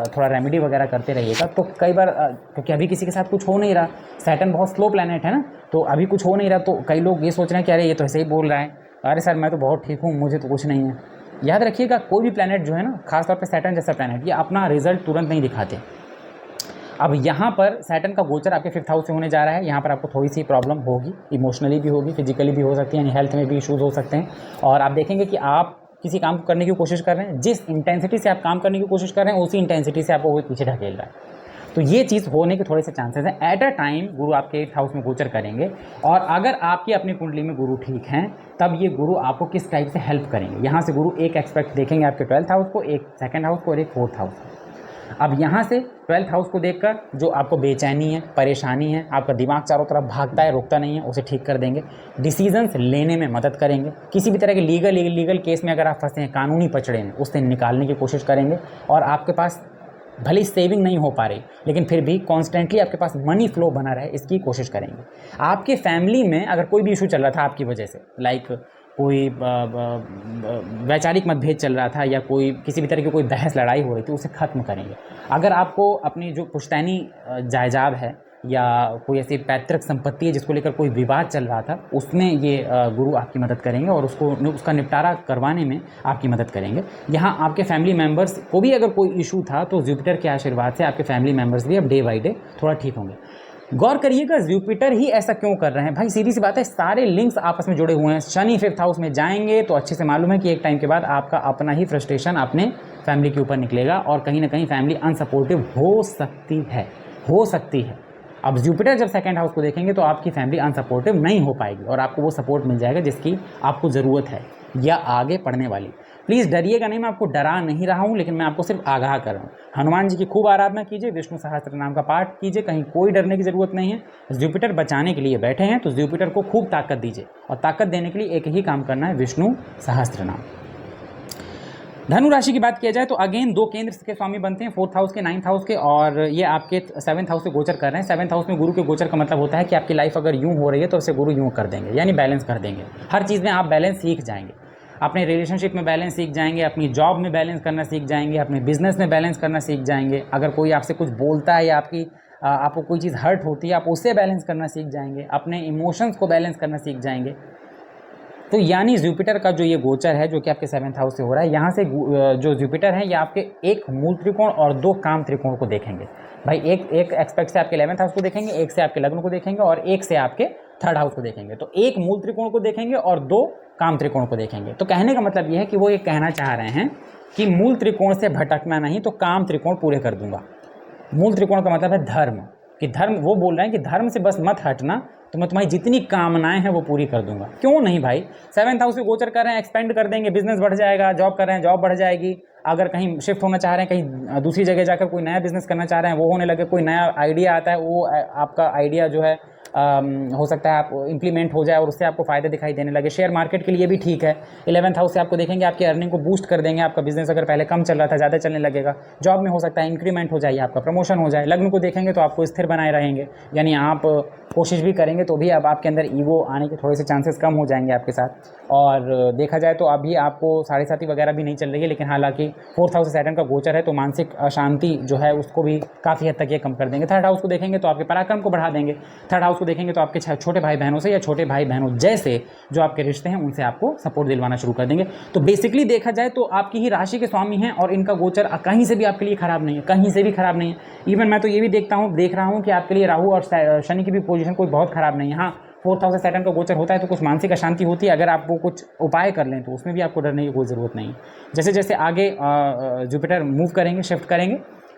Speaker 1: थोड़ा रेमेडी वगैरह करते रहिएगा। तो कई बार क्योंकि अभी किसी के साथ कुछ हो नहीं रहा, सैटर्न बहुत स्लो प्लैनेट है ना, तो अभी कुछ हो नहीं रहा, तो कई लोग ये सोच रहे हैं कि अरे ये तो ऐसे ही बोल रहा है, अरे सर मैं तो बहुत ठीक हूँ, मुझे तो कुछ नहीं है। याद रखिएगा, कोई भी प्लैनेट जो है ना, खासतौर पर सैटर्न जैसा प्लैनेट, ये अपना रिजल्ट तुरंत नहीं दिखाते। अब यहाँ पर सैटर्न का गोचर आपके 5th हाउस से होने जा रहा है। यहाँ पर आपको थोड़ी सी प्रॉब्लम होगी, इमोशनली भी होगी, फिजिकली भी हो सकती है, यानी हेल्थ में भी इश्यूज़ हो सकते हैं। और आप देखेंगे कि आप किसी काम को करने की कोशिश कर रहे हैं, जिस इंटेंसिटी से आप काम करने की कोशिश कर रहे हैं उसी इंटेंसिटी से आपको वो पीछे ढकेल रहा है। तो ये चीज़ होने के थोड़े से चांसेस हैं। एट अ टाइम गुरु आपके 8th हाउस में गोचर करेंगे, और अगर आपकी अपनी कुंडली में गुरु ठीक हैं तब ये गुरु आपको किस टाइप से हेल्प करेंगे। यहाँ से गुरु एक एक्सपेक्ट देखेंगे आपके 12th हाउस को, एक 2nd हाउस को और एक 4th हाउस को। अब यहाँ से 12th हाउस को देखकर जो आपको बेचैनी है, परेशानी है, आपका दिमाग चारों तरफ भागता है, रुकता नहीं है, उसे ठीक कर देंगे। डिसीजंस लेने में मदद करेंगे। किसी भी तरह के लीगल केस में अगर आप फंसे हैं, कानूनी पचड़े में, उससे निकालने की कोशिश करेंगे। और आपके पास भले सेविंग नहीं हो पा रही, लेकिन फिर भी कॉन्स्टेंटली आपके पास मनी फ्लो बना रहे, इसकी कोशिश करेंगे। आपके फैमिली में अगर कोई भी इशू चल रहा था आपकी वजह से, लाइक कोई वैचारिक मतभेद चल रहा था या कोई किसी भी तरह की कोई बहस लड़ाई हो रही थी, उसे ख़त्म करेंगे। अगर आपको अपनी जो पुश्तैनी जायदाद है या कोई ऐसी पैतृक संपत्ति है जिसको लेकर कोई विवाद चल रहा था, उसमें ये गुरु आपकी मदद करेंगे और उसका निपटारा करवाने में आपकी मदद करेंगे। यहाँ आपके फैमिली मेम्बर्स को भी अगर कोई इशू था तो जुपिटर के आशीर्वाद से आपके फैमिली मेम्बर्स भी अब डे बाई डे थोड़ा ठीक होंगे। गौर करिएगा, जुपिटर ही ऐसा क्यों कर रहे हैं भाई, सीधी सी बात है, सारे लिंक्स आपस में जुड़े हुए हैं। शनि 5th हाउस में जाएंगे तो अच्छे से मालूम है कि एक टाइम के बाद आपका अपना ही फ्रस्ट्रेशन अपने फैमिली के ऊपर निकलेगा और कहीं ना कहीं फैमिली अनसपोर्टिव हो सकती है। अब जुपिटर जब सेकंड हाउस को देखेंगे तो आपकी फैमिली अनसपोर्टिव नहीं हो पाएगी और आपको वो सपोर्ट मिल जाएगा जिसकी आपको ज़रूरत है या आगे पढ़ने वाली। प्लीज़ डरिएगा नहीं, मैं आपको डरा नहीं रहा हूँ, लेकिन मैं आपको सिर्फ आगाह कर रहा हूँ। हनुमान जी की खूब आराधना कीजिए, विष्णु सहस्त्र नाम का पाठ कीजिए, कहीं कोई डरने की ज़रूरत नहीं है। जुपिटर बचाने के लिए बैठे हैं तो जुपिटर को खूब ताकत दीजिए और ताकत देने के लिए एक ही काम करना है, विष्णु सहस्त्र नाम। धनु राशि की बात किया जाए तो अगेन 2 केंद्र के स्वामी बनते हैं, 4th हाउस के 9th हाउस के, और ये आपके 7th हाउस से गोचर कर रहे हैं। 7th हाउस में गुरु के गोचर का मतलब होता है कि आपकी लाइफ अगर यूँ हो रही है तो उसे गुरु यूँ कर देंगे, यानी बैलेंस कर देंगे। हर चीज़ में आप बैलेंस सीख जाएंगे, अपने रिलेशनशिप में बैलेंस सीख जाएंगे, अपनी जॉब में बैलेंस करना सीख जाएंगे, अपने बिजनेस में बैलेंस करना सीख जाएंगे। अगर कोई आपसे कुछ बोलता है या आपको कोई चीज़ हर्ट होती है, आप उससे बैलेंस करना सीख जाएंगे, अपने इमोशंस को बैलेंस करना सीख जाएंगे। तो यानी जुपिटर का जो ये गोचर है जो कि आपके 7th हाउस से हो रहा है, यहाँ से जो जुपिटर है ये आपके एक मूल त्रिकोण और 2 काम त्रिकोण को देखेंगे। भाई एक एक्सपेक्ट से आपके 11th हाउस को देखेंगे, एक से आपके लग्न को देखेंगे और एक से आपके 3rd हाउस को देखेंगे। तो एक मूल त्रिकोण को देखेंगे और 2 काम त्रिकोण को देखेंगे। तो कहने का मतलब ये है कि वो ये कहना चाह रहे हैं कि मूल त्रिकोण से भटकना नहीं तो काम त्रिकोण पूरे कर दूंगा। मूल त्रिकोण का मतलब है धर्म, कि धर्म, वो बोल रहे हैं कि धर्म से बस मत हटना तो मैं तुम्हारी जितनी कामनाएं हैं वो पूरी कर दूंगा। क्यों नहीं भाई, 7th हाउस से गोचर कर रहे हैं, एक्सपेंड कर देंगे, बिजनेस बढ़ जाएगा, जॉब कर रहे हैं जॉब बढ़ जाएगी, अगर कहीं शिफ्ट होना चाह रहे हैं, कहीं दूसरी जगह जाकर कोई नया बिजनेस करना चाह रहे हैं वो होने लगे, कोई नया आइडिया आता है वो आपका आइडिया जो है हो सकता है आप इम्प्लीमेंट हो जाए और उससे आपको फ़ायदे दिखाई देने लगे। शेयर मार्केट के लिए भी ठीक है। 11th हाउस से आपको देखेंगे आपकी अर्निंग को बूस्ट कर देंगे, आपका बिजनेस अगर पहले कम चल रहा था ज़्यादा चलने लगेगा। जॉब में हो सकता है इंक्रीमेंट हो जाए, आपका प्रमोशन हो जाए। लग्न को देखेंगे तो आपको स्थिर बनाए रहेंगे, यानी आप कोशिश भी करेंगे तो भी अब आपके अंदर ईगो आने के थोड़े से चांसेस कम हो जाएंगे आपके साथ। और देखा जाए तो अभी आपको 7.5 वगैरह भी नहीं चल रही है, लेकिन हालांकि 4th हाउस से सैटर्न का गोचर है तो मानसिक अशांति जो है उसको भी काफ़ी हद तक ये कम कर देंगे। 3rd हाउस को देखेंगे तो आपके पराक्रम को बढ़ा देंगे। 3rd हाउस को देखेंगे तो आपके छोटे भाई बहनों से या छोटे भाई बहनों जैसे जो आपके रिश्ते हैं उनसे आपको सपोर्ट दिलवाना शुरू कर देंगे। तो बेसिकली देखा जाए तो आपकी ही राशि के स्वामी हैं और इनका गोचर कहीं से भी आपके लिए खराब नहीं है, कहीं से भी खराब नहीं है। इवन मैं तो ये भी देख रहा हूँ कि आपके लिए राहु और शनि की भी पोजीशन कोई बहुत खराब नहीं है। हाँ, 4th हाउस से सैटर्न का गोचर होता है तो कुछ मानसिक अशांति होती है, अगर आप वो कुछ उपाय कर लें तो उसमें भी आपको डरने की कोई ज़रूरत नहीं है। जैसे जैसे आगे जुपिटर मूव करेंगे, शिफ्ट करेंगे,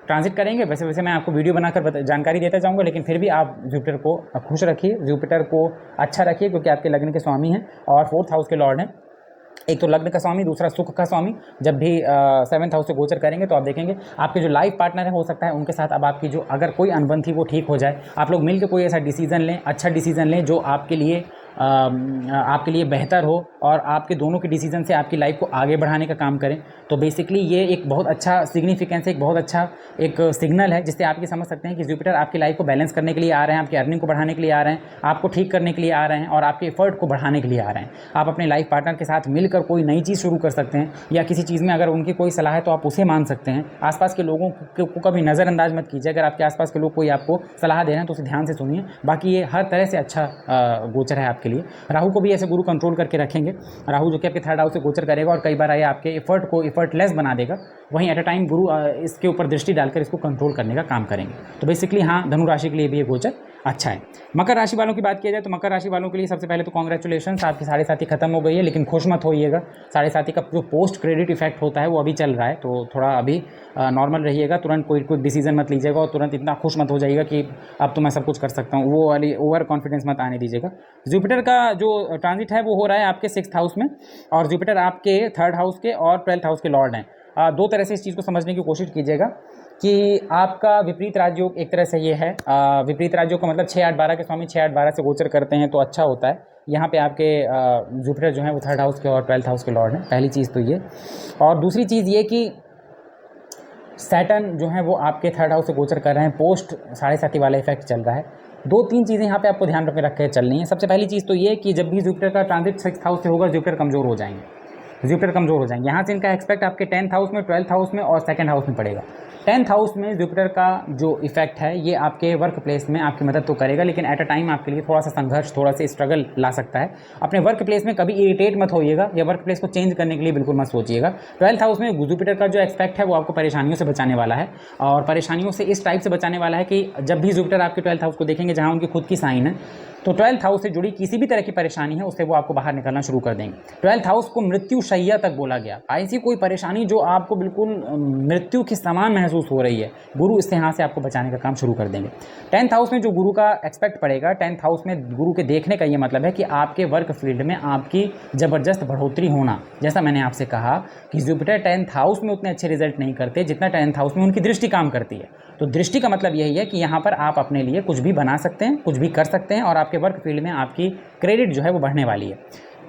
Speaker 1: ट्रांजिट करेंगे, वैसे वैसे मैं आपको वीडियो बनाकर जानकारी देता जाऊंगा, लेकिन फिर भी आप जुपिटर को खुश रखिए, जुपिटर को अच्छा रखिए, क्योंकि आपके लग्न के स्वामी हैं और 4th हाउस के लॉर्ड हैं। एक तो लग्न का स्वामी, दूसरा सुख का स्वामी। जब भी 7th हाउस से गोचर करेंगे तो आप देखेंगे आपके जो लाइफ पार्टनर है हो सकता है उनके साथ अब आपकी जो अगर कोई अनबन थी वो ठीक हो जाए, आप लोग मिलकर कोई ऐसा डिसीजन लें, अच्छा डिसीजन लें जो आपके लिए बेहतर हो और आपके दोनों के डिसीजन से आपकी लाइफ को आगे बढ़ाने का काम करें। तो बेसिकली ये एक बहुत अच्छा सिग्निफिकेंस, एक बहुत अच्छा एक सिग्नल है जिससे आप ये समझ सकते हैं कि जुपिटर आपकी लाइफ को बैलेंस करने के लिए आ रहे हैं, आपकी अर्निंग को बढ़ाने के लिए आ रहे हैं, आपको ठीक करने के लिए आ रहे हैं और आपके एफर्ट को बढ़ाने के लिए आ रहे हैं। आप अपने लाइफ पार्टनर के साथ मिलकर कोई नई चीज़ शुरू कर सकते हैं या किसी चीज़ में अगर उनकी कोई सलाह है तो आप उसे मान सकते हैं। आसपास के लोगों को कभी नज़रअंदाज मत कीजिए। अगर आपके आसपास के लोग कोई आपको सलाह दे रहे हैं तो उसे ध्यान से सुनिए। बाकी ये हर तरह से अच्छा गोचर है आपके लिए। राहु को भी ऐसे गुरु कंट्रोल करके रखेंगे, राहु जो कि आपके 3rd हाउस से गोचर करेगा और कई बार आए आपके एफर्ट को एफर्टलेस बना देगा, वहीं एट अ टाइम गुरु इसके ऊपर दृष्टि डालकर इसको कंट्रोल करने का काम करेंगे। तो बेसिकली हाँ, धनु राशि के लिए भी ये गोचर अच्छा है। मकर राशि वालों की बात किया जाए तो मकर राशि वालों के लिए सबसे पहले तो कॉन्ग्रेचुलेशंस, आपकी 7.5 खत्म हो गई है, लेकिन खुश मत होइएगा। 7.5 का जो पोस्ट क्रेडिट इफेक्ट होता है वो अभी चल रहा है, तो थोड़ा अभी नॉर्मल रहिएगा। तुरंत कोई डिसीजन मत लीजिएगा और तुरंत इतना खुश मत हो जाइएगा कि अब तो मैं सब कुछ कर सकता हूँ, वो वाली ओवर कॉन्फिडेंस मत आने दीजिएगा। जुपिटर का जो ट्रांजिट है वो हो रहा है आपके 6th हाउस में और जुपिटर आपके 3rd हाउस के और 12th हाउस के लॉर्ड हैं। 2 तरह से इस चीज़ को समझने की कोशिश कीजिएगा कि आपका विपरीत राजयोग एक तरह से ये है, विपरीत राजयोग का मतलब 6, 8, 12 के स्वामी 6, 8, 12 से गोचर करते हैं तो अच्छा होता है। यहाँ पे आपके जुपिटर जो है वो 3rd हाउस के और 12th हाउस के लॉर्ड हैं, पहली चीज़ तो ये। और दूसरी चीज़ ये कि सैटर्न जो है वो आपके 3rd हाउस से गोचर कर रहे हैं, पोस्ट 7.5 वाला इफेक्ट चल रहा है। 2-3 चीज़ें यहाँ पे आपको ध्यान रख के चलनी है। सबसे पहली चीज़ तो ये कि जब भी जुपिटर का ट्रांजिट 6th हाउस से होगा जुपिटर कमज़ोर हो जाएंगे। यहाँ से इनका एक्सपेक्ट आपके 10th हाउस में, 12th हाउस में और 2nd हाउस में पड़ेगा। 10th हाउस में जुपिटर का जो इफेक्ट है ये आपके वर्क प्लेस में आपकी मदद तो करेगा, लेकिन एट अ टाइम आपके लिए थोड़ा सा संघर्ष, थोड़ा सा स्ट्रगल ला सकता है। अपने वर्क प्लेस में कभी इरिटेट मत होइएगा या वर्क प्लेस को चेंज करने के लिए बिल्कुल मत सोचिएगा। 12th हाउस में जुपिटर का जो एक्सपेक्ट है वो आपको परेशानियों से बचाने वाला है, और परेशानियों से इस टाइप से बचाने वाला है कि जब भी जुपिटर आपके 12th हाउस को देखेंगे जहाँ उनकी खुद की साइन है तो 12th हाउस से जुड़ी किसी भी तरह की परेशानी है उससे वो आपको बाहर निकलना शुरू कर देंगे। 12th हाउस को मृत्यु शैया तक बोला गया। ऐसी कोई परेशानी जो आपको बिल्कुल मृत्यु के समान महसूस हो रही है, गुरु इससे यहाँ से आपको बचाने का काम शुरू कर देंगे। 10th हाउस में जो गुरु का एक्सपेक्ट पड़ेगा, 10th हाउस में गुरु के देखने का ये मतलब है कि आपके वर्क फील्ड में आपकी ज़बरदस्त बढ़ोतरी होना। जैसा मैंने आपसे कहा कि जुपिटर 10th हाउस में उतने अच्छे रिजल्ट नहीं करते जितना 10th हाउस में उनकी दृष्टि काम करती है। तो दृष्टि का मतलब यही है कि यहाँ पर आप अपने लिए कुछ भी बना सकते हैं, कुछ भी कर सकते हैं और आपके वर्क फील्ड में आपकी क्रेडिट जो है वो बढ़ने वाली है।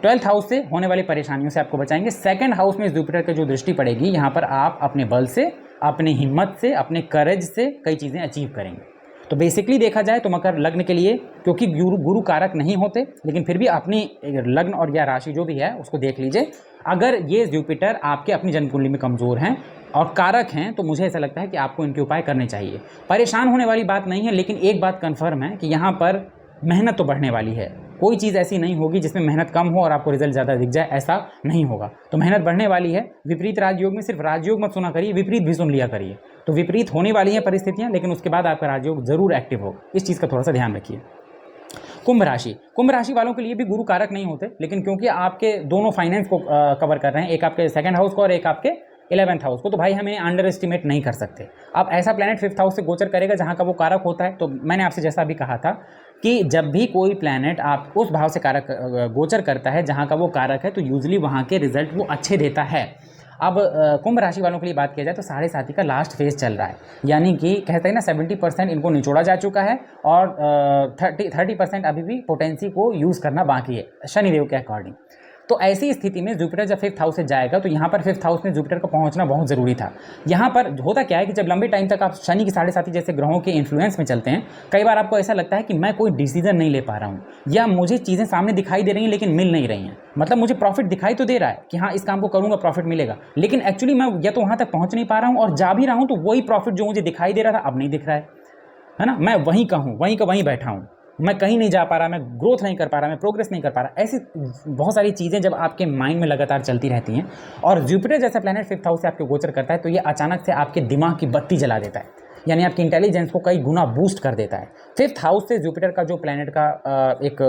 Speaker 1: 12th हाउस से होने वाली परेशानियों से आपको बचाएंगे। 2nd हाउस में जुपिटर की जो दृष्टि पड़ेगी, यहाँ पर आप अपने बल से, अपनी हिम्मत से, अपने करेज से कई चीज़ें अचीव करेंगे। तो बेसिकली देखा जाए तो मकर लग्न के लिए, क्योंकि गुरु कारक नहीं होते, लेकिन फिर भी अपनी लग्न और या राशि जो भी है उसको देख लीजिए। अगर ये जुपिटर आपके अपनी जन्म कुंडली में कमज़ोर हैं और कारक हैं तो मुझे ऐसा लगता है कि आपको इनके उपाय करने चाहिए। परेशान होने वाली बात नहीं है, लेकिन एक बात कन्फर्म है कि यहाँ पर मेहनत तो बढ़ने वाली है। कोई चीज़ ऐसी नहीं होगी जिसमें मेहनत कम हो और आपको रिजल्ट ज़्यादा दिख जाए, ऐसा नहीं होगा। तो मेहनत बढ़ने वाली है। विपरीत राजयोग में सिर्फ राजयोग मत सुना करिए, विपरीत भी सुन लिया करिए। तो विपरीत होने वाली हैं परिस्थितियाँ, लेकिन उसके बाद आपका राजयोग जरूर एक्टिव होगा। इस चीज़ का थोड़ा सा ध्यान रखिए। कुंभ राशि वालों के लिए भी गुरु कारक नहीं होते, लेकिन क्योंकि आपके दोनों फाइनेंस को कवर कर रहे हैं, एक आपके 2nd हाउस को और एक आपके 11th हाउस को, तो भाई हमें अंडर एस्टिमेट नहीं कर सकते। अब ऐसा प्लैनेट 5th हाउस से गोचर करेगा जहाँ का वो कारक होता है। तो मैंने आपसे जैसा भी कहा था कि जब भी कोई प्लैनेट आप उस भाव से कारक गोचर करता है जहाँ का वो कारक है, तो यूजली वहाँ के रिजल्ट वो अच्छे देता है। अब कुंभ राशि वालों के लिए बात किया जाए तो 7.5 का लास्ट फेज चल रहा है, यानी कि कहते हैं ना 70% इनको निचोड़ा जा चुका है और 30% अभी भी पोटेंसी को यूज़ करना बाकी है शनिदेव के अकॉर्डिंग। तो ऐसी स्थिति में जुपिटर जब 5th हाउस से जाएगा तो यहाँ पर 5th हाउस में जुपिटर का पहुँचना बहुत ज़रूरी था। यहाँ पर होता क्या है कि जब लंबे टाइम तक आप शनि की 7.5 जैसे ग्रहों के इन्फ्लुएंस में चलते हैं, कई बार आपको ऐसा लगता है कि मैं कोई डिसीजन नहीं ले पा रहा हूँ, या मुझे चीज़ें सामने दिखाई दे रही हैं लेकिन मिल नहीं रही हैं। मतलब मुझे प्रॉफिट दिखाई तो दे रहा है कि हाँ इस काम को करूँगा प्रॉफिट मिलेगा, लेकिन एक्चुअली मैं या तो वहाँ तक पहुँच नहीं पा रहा हूँ, और जा भी रहा हूँ तो वही प्रॉफिट जो मुझे दिखाई दे रहा था अब नहीं दिख रहा है ना। मैं वहीं का हूँ, वहीं का वहीं बैठा हूँ, मैं कहीं नहीं जा पा रहा, मैं ग्रोथ नहीं कर पा रहा, मैं प्रोग्रेस नहीं कर पा रहा। ऐसी बहुत सारी चीज़ें जब आपके माइंड में लगातार चलती रहती हैं और जुपिटर जैसा प्लैनेट 5th हाउस से आपके गोचर करता है, तो ये अचानक से आपके दिमाग की बत्ती जला देता है, यानी आपकी इंटेलिजेंस को कई गुना बूस्ट कर देता है। 5th हाउस से जुपिटर का जो प्लैनेट का एक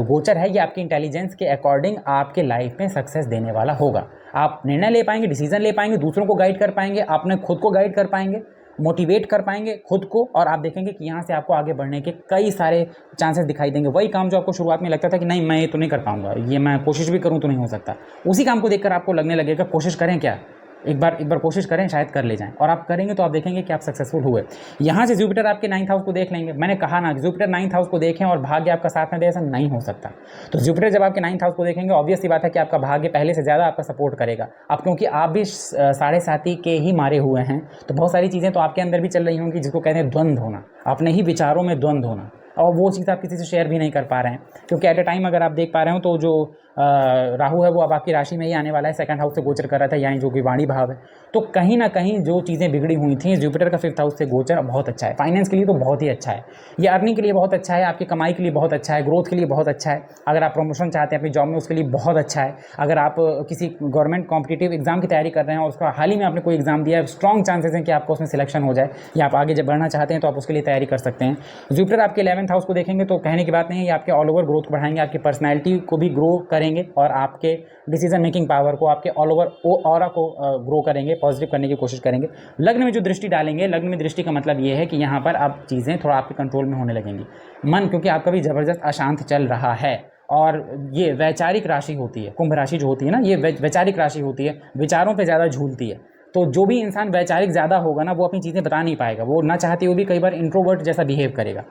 Speaker 1: गोचर है, ये आपकी इंटेलिजेंस के अकॉर्डिंग आपके लाइफ में सक्सेस देने वाला होगा। आप निर्णय ले पाएंगे, डिसीजन ले पाएंगे, दूसरों को गाइड कर पाएंगे, अपने खुद को गाइड कर पाएंगे, मोटिवेट कर पाएंगे खुद को, और आप देखेंगे कि यहाँ से आपको आगे बढ़ने के कई सारे चांसेस दिखाई देंगे। वही काम जो आपको शुरुआत में लगता था कि नहीं मैं ये तो नहीं कर पाऊंगा, ये मैं कोशिश भी करूँ तो नहीं हो सकता, उसी काम को देखकर आपको लगने लगेगा कोशिश करें क्या, एक बार कोशिश करें, शायद कर ले जाएं, और आप करेंगे तो आप देखेंगे कि आप सक्सेसफुल हुए। यहाँ से जुपिटर आपके 9th हाउस को देख लेंगे। मैंने कहा ना कि जुपिटर 9th हाउस को देखें और भाग्य आपका साथ में दे, ऐसा नहीं हो सकता। तो जुपिटर जब आपके 9th हाउस को देखेंगे, ऑब्वियस सी बात है कि आपका भाग्य पहले से ज़्यादा आपका सपोर्ट करेगा। अब क्योंकि आप भी 7.5 के ही मारे हुए हैं, तो बहुत सारी चीज़ें तो आपके अंदर भी चल रही होंगी जिसको कहते हैं द्वंद्व होना, अपने ही विचारों में द्वंद्व होना, और वो चीज़ आप किसी से शेयर भी नहीं कर पा रहे हैं। क्योंकि एट ए टाइम अगर आप देख पा रहे हो तो जो राहु है वो अब आपकी राशि में ही आने वाला है, 2nd हाउस से गोचर कर रहा था, यानी जो कि वाणी भाव है। तो कहीं ना कहीं जो चीज़ें बिगड़ी हुई थी, जुपिटर का 5th हाउस से गोचर बहुत अच्छा है। फाइनेंस के लिए तो बहुत ही अच्छा है, ये अर्निंग के लिए बहुत अच्छा है, आपकी कमाई के लिए बहुत अच्छा है, ग्रोथ के लिए बहुत अच्छा है। अगर आप प्रमोशन चाहते हैं अपनी जॉब में, उसके लिए बहुत अच्छा है। अगर आप किसी गवर्नमेंट कॉम्पिटिटिव एग्जाम की तैयारी कर रहे हैं और उसका हाल ही में आपने कोई एग्जाम दिया है, स्ट्रॉन्ग चांसेस हैं कि आपको उसमें सिलेक्शन हो जाए, या आप आगे जब बढ़ना चाहते हैं तो आप उसके लिए तैयारी कर सकते हैं। जुपिटर आपके 11th हाउस को देखेंगे तो कहने की बात नहीं है, ये आपके ऑल ओवर ग्रोथ को बढ़ाएंगे, आपकी पर्सनैलिटी को भी ग्रो करेंगे, और आपके डिसीजन मेकिंग पावर को, आपके ऑल ओवर ऑरा को ग्रो करेंगे, पॉजिटिव करने की कोशिश करेंगे। लग्न में जो दृष्टि डालेंगे, लग्न में दृष्टि का मतलब ये है कि यहाँ पर अब चीज़ें थोड़ा आपके कंट्रोल में होने लगेंगी। मन क्योंकि आपका भी ज़बरदस्त अशांत चल रहा है, और ये वैचारिक राशि होती है, कुंभ राशि जो होती है ना, ये वैचारिक राशि होती है, विचारों पर ज़्यादा झूलती है। तो जो भी इंसान वैचारिक ज़्यादा होगा ना, वो अपनी चीज़ें बता नहीं पाएगा, वो ना चाहते हुए भी कई बार इंट्रोवर्ट जैसा बिहेव करेगा।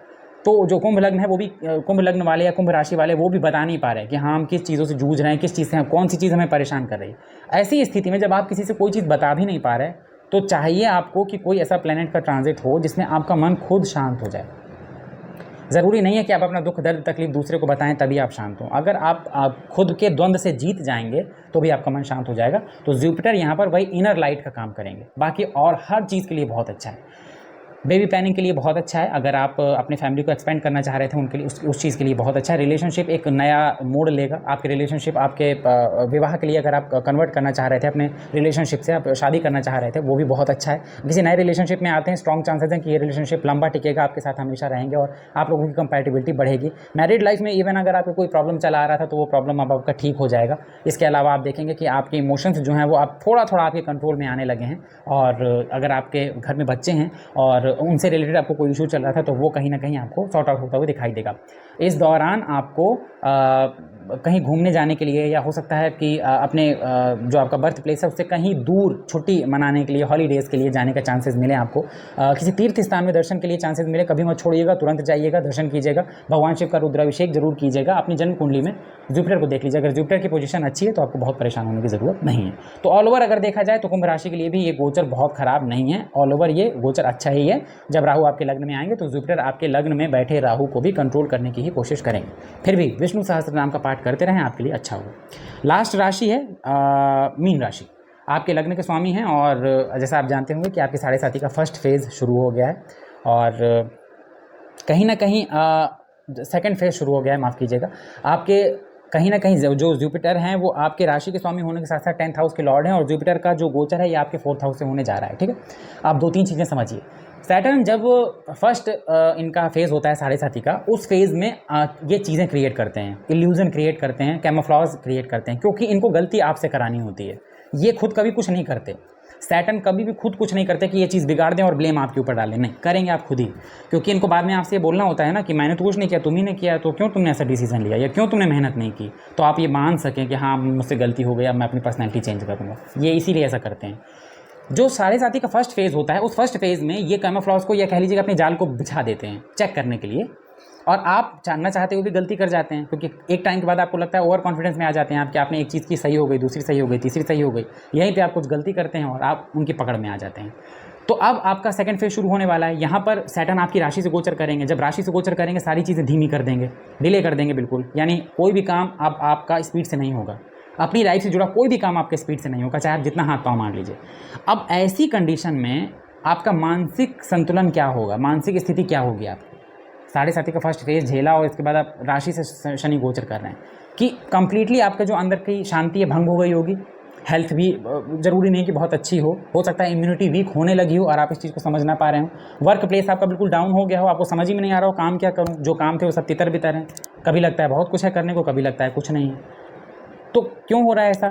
Speaker 1: तो जो कुंभ लग्न है वो भी, कुंभ लग्न वाले या कुंभ राशि वाले, वो भी बता नहीं पा रहे कि हाँ हम किस चीज़ों से जूझ रहे हैं, किस चीज़ से, कौन सी चीज़ हमें परेशान कर रही है। ऐसी स्थिति में जब आप किसी से कोई चीज़ बता भी नहीं पा रहे, तो चाहिए आपको कि कोई ऐसा प्लैनेट का ट्रांजिट हो जिसमें आपका मन खुद शांत हो जाए। ज़रूरी नहीं है कि आप अपना दुख दर्द तकलीफ दूसरे को बताएं तभी आप शांत हों। अगर आप खुद के द्वंद्व से जीत जाएंगे तो भी आपका मन शांत हो जाएगा। तो जुपिटर यहाँ पर वही इनर लाइट का काम करेंगे, बाकी और हर चीज़ के लिए बहुत अच्छा है। बेबी प्लानिंग के लिए बहुत अच्छा है, अगर आप अपने फैमिली को एक्सपेंड करना चाह रहे थे उनके लिए, उस चीज़ के लिए बहुत अच्छा है। रिलेशनशिप एक नया मोड़ लेगा, आपके रिलेशनशिप आपके विवाह के लिए अगर आप कन्वर्ट करना चाह रहे थे अपने रिलेशनशिप से, आप शादी करना चाह रहे थे, वो भी बहुत अच्छा है। किसी नए रिलेशनशिप में आते हैं, स्ट्रॉन्ग चांसेस हैं कि ये रिलेशनशिप लंबा टिकेगा, आपके साथ हमेशा रहेंगे और आप लोगों की कंपैटिबिलिटी बढ़ेगी। मैरिड लाइफ में इवन अगर आपको कोई प्रॉब्लम चला आ रहा था तो वो प्रॉब्लम अब आपका ठीक हो जाएगा। इसके अलावा आप देखेंगे कि आपके इमोशंस जो हैं वो आप थोड़ा थोड़ा आपके कंट्रोल में आने लगे हैं, और अगर आपके घर में बच्चे हैं और उनसे रिलेटेड आपको कोई इशू चल रहा था तो वो कहीं ना कहीं आपको सॉर्ट आउट होता हुआ दिखाई देगा। इस दौरान आपको कहीं घूमने जाने के लिए, या हो सकता है कि अपने जो आपका बर्थ प्लेस है उससे कहीं दूर छुट्टी मनाने के लिए, हॉलीडेज़ के लिए जाने का चांसेस मिले आपको। किसी तीर्थ स्थान में दर्शन के लिए चांसेस मिले, कभी मत छोड़िएगा, तुरंत जाइएगा, दर्शन कीजिएगा, भगवान शिव का रुद्राभिषेक जरूर कीजिएगा। अपनी जन्म कुंडली में जुपिटर को देख लीजिए, अगर जुपिटर की पोजीशन अच्छी है तो आपको बहुत परेशान होने की ज़रूरत नहीं है। तो ऑल ओवर अगर देखा जाए तो कुंभ राशि के लिए भी ये गोचर बहुत खराब नहीं है, ऑल ओवर ये गोचर अच्छा ही है। जब राहु आपके लग्न में आएंगे तो जुपिटर आपके लग्न में बैठे राहु को भी कंट्रोल करने की ही कोशिश करेंगे। फिर भी विष्णु सहस्त्र नाम का पाठ करते रहें, आपके लिए अच्छा होगा। लास्ट राशि है मीन राशि, आपके लग्न के स्वामी हैं, और जैसा आप जानते होंगे कि आपके 7.5 का फर्स्ट फेज़ शुरू हो गया है, और कहीं ना कहीं सेकंड फेज़ शुरू हो गया है, माफ़ कीजिएगा। आपके कहीं ना कहीं जो जुपिटर हैं वो आपके राशि के स्वामी होने के साथ साथ 10th हाउस के लॉर्ड हैं, और जुपिटर का जो गोचर है ये आपके 4th हाउस से होने जा रहा है, ठीक है। आप 2-3 चीज़ें समझिए। सैटर्न जब फर्स्ट इनका फेज़ होता है 7.5 का, उस फेज़ में ये चीज़ें क्रिएट करते हैं, इल्यूजन क्रिएट करते हैं, कैमोफ्लेज क्रिएट करते हैं, क्योंकि इनको गलती आपसे करानी होती है। ये खुद कभी कुछ नहीं करते, सैटर्न कभी भी खुद कुछ नहीं करते कि ये चीज़ बिगाड़ दें और ब्लेम आपके ऊपर डालें, नहीं करेंगे आप खुद ही, क्योंकि इनको बाद में आपसे ये बोलना होता है ना कि मैंने तो कुछ नहीं किया, तुम ही ने किया, तो क्यों तुमने ऐसा डिसीजन लिया, या क्यों तुमने मेहनत नहीं की, तो आप ये मान सकें कि हाँ मुझसे गलती हो गई, अब मैं अपनी पर्सनैलिटी चेंज करूँगा। ये इसीलिए ऐसा करते हैं। जो 7.5 का फर्स्ट फेज़ होता है, उस फर्स्ट फेज़ में ये कैमोफ्लेज को, या कह लीजिएगा अपने जाल को बिछा देते हैं चेक करने के लिए, और आप जानना चाहते हुए भी गलती कर जाते हैं, क्योंकि एक टाइम के बाद आपको लगता है, ओवर कॉन्फिडेंस में आ जाते हैं आप कि आपने एक चीज़ की सही हो गई, दूसरी सही हो गई, तीसरी सही हो गई, यहीं पे आप कुछ गलती करते हैं और आप उनकी पकड़ में आ जाते हैं। तो अब आपका सेकंड फेज शुरू होने वाला है। यहाँ पर सैटर्न आपकी राशि से गोचर करेंगे, जब राशि से गोचर करेंगे सारी चीज़ें धीमी कर देंगे, डिले कर देंगे बिल्कुल, यानी कोई भी काम अब आपका स्पीड से नहीं होगा, अपनी लाइफ से जुड़ा कोई भी काम आपके स्पीड से नहीं होगा, चाहे आप जितना हाथ पाँव मार लीजिए। अब ऐसी कंडीशन में आपका मानसिक संतुलन क्या होगा, मानसिक स्थिति क्या होगी आपकी। 7.5 का फर्स्ट फेज झेला और इसके बाद आप राशि से शनि गोचर कर रहे हैं कि कंप्लीटली आपका जो अंदर की शांति है भंग हो गई होगी। हेल्थ भी ज़रूरी नहीं कि बहुत अच्छी हो सकता है इम्यूनिटी वीक होने लगी हो और आप इस चीज़ को समझ ना पा रहे हो। वर्क प्लेस आपका बिल्कुल डाउन हो गया हो, आपको समझ ही में नहीं आ रहा हो काम क्या करूँ, जो काम थे वो सब तितर बितर हैं, कभी लगता है बहुत कुछ है करने को, कभी लगता है कुछ नहीं है। तो क्यों हो रहा है ऐसा?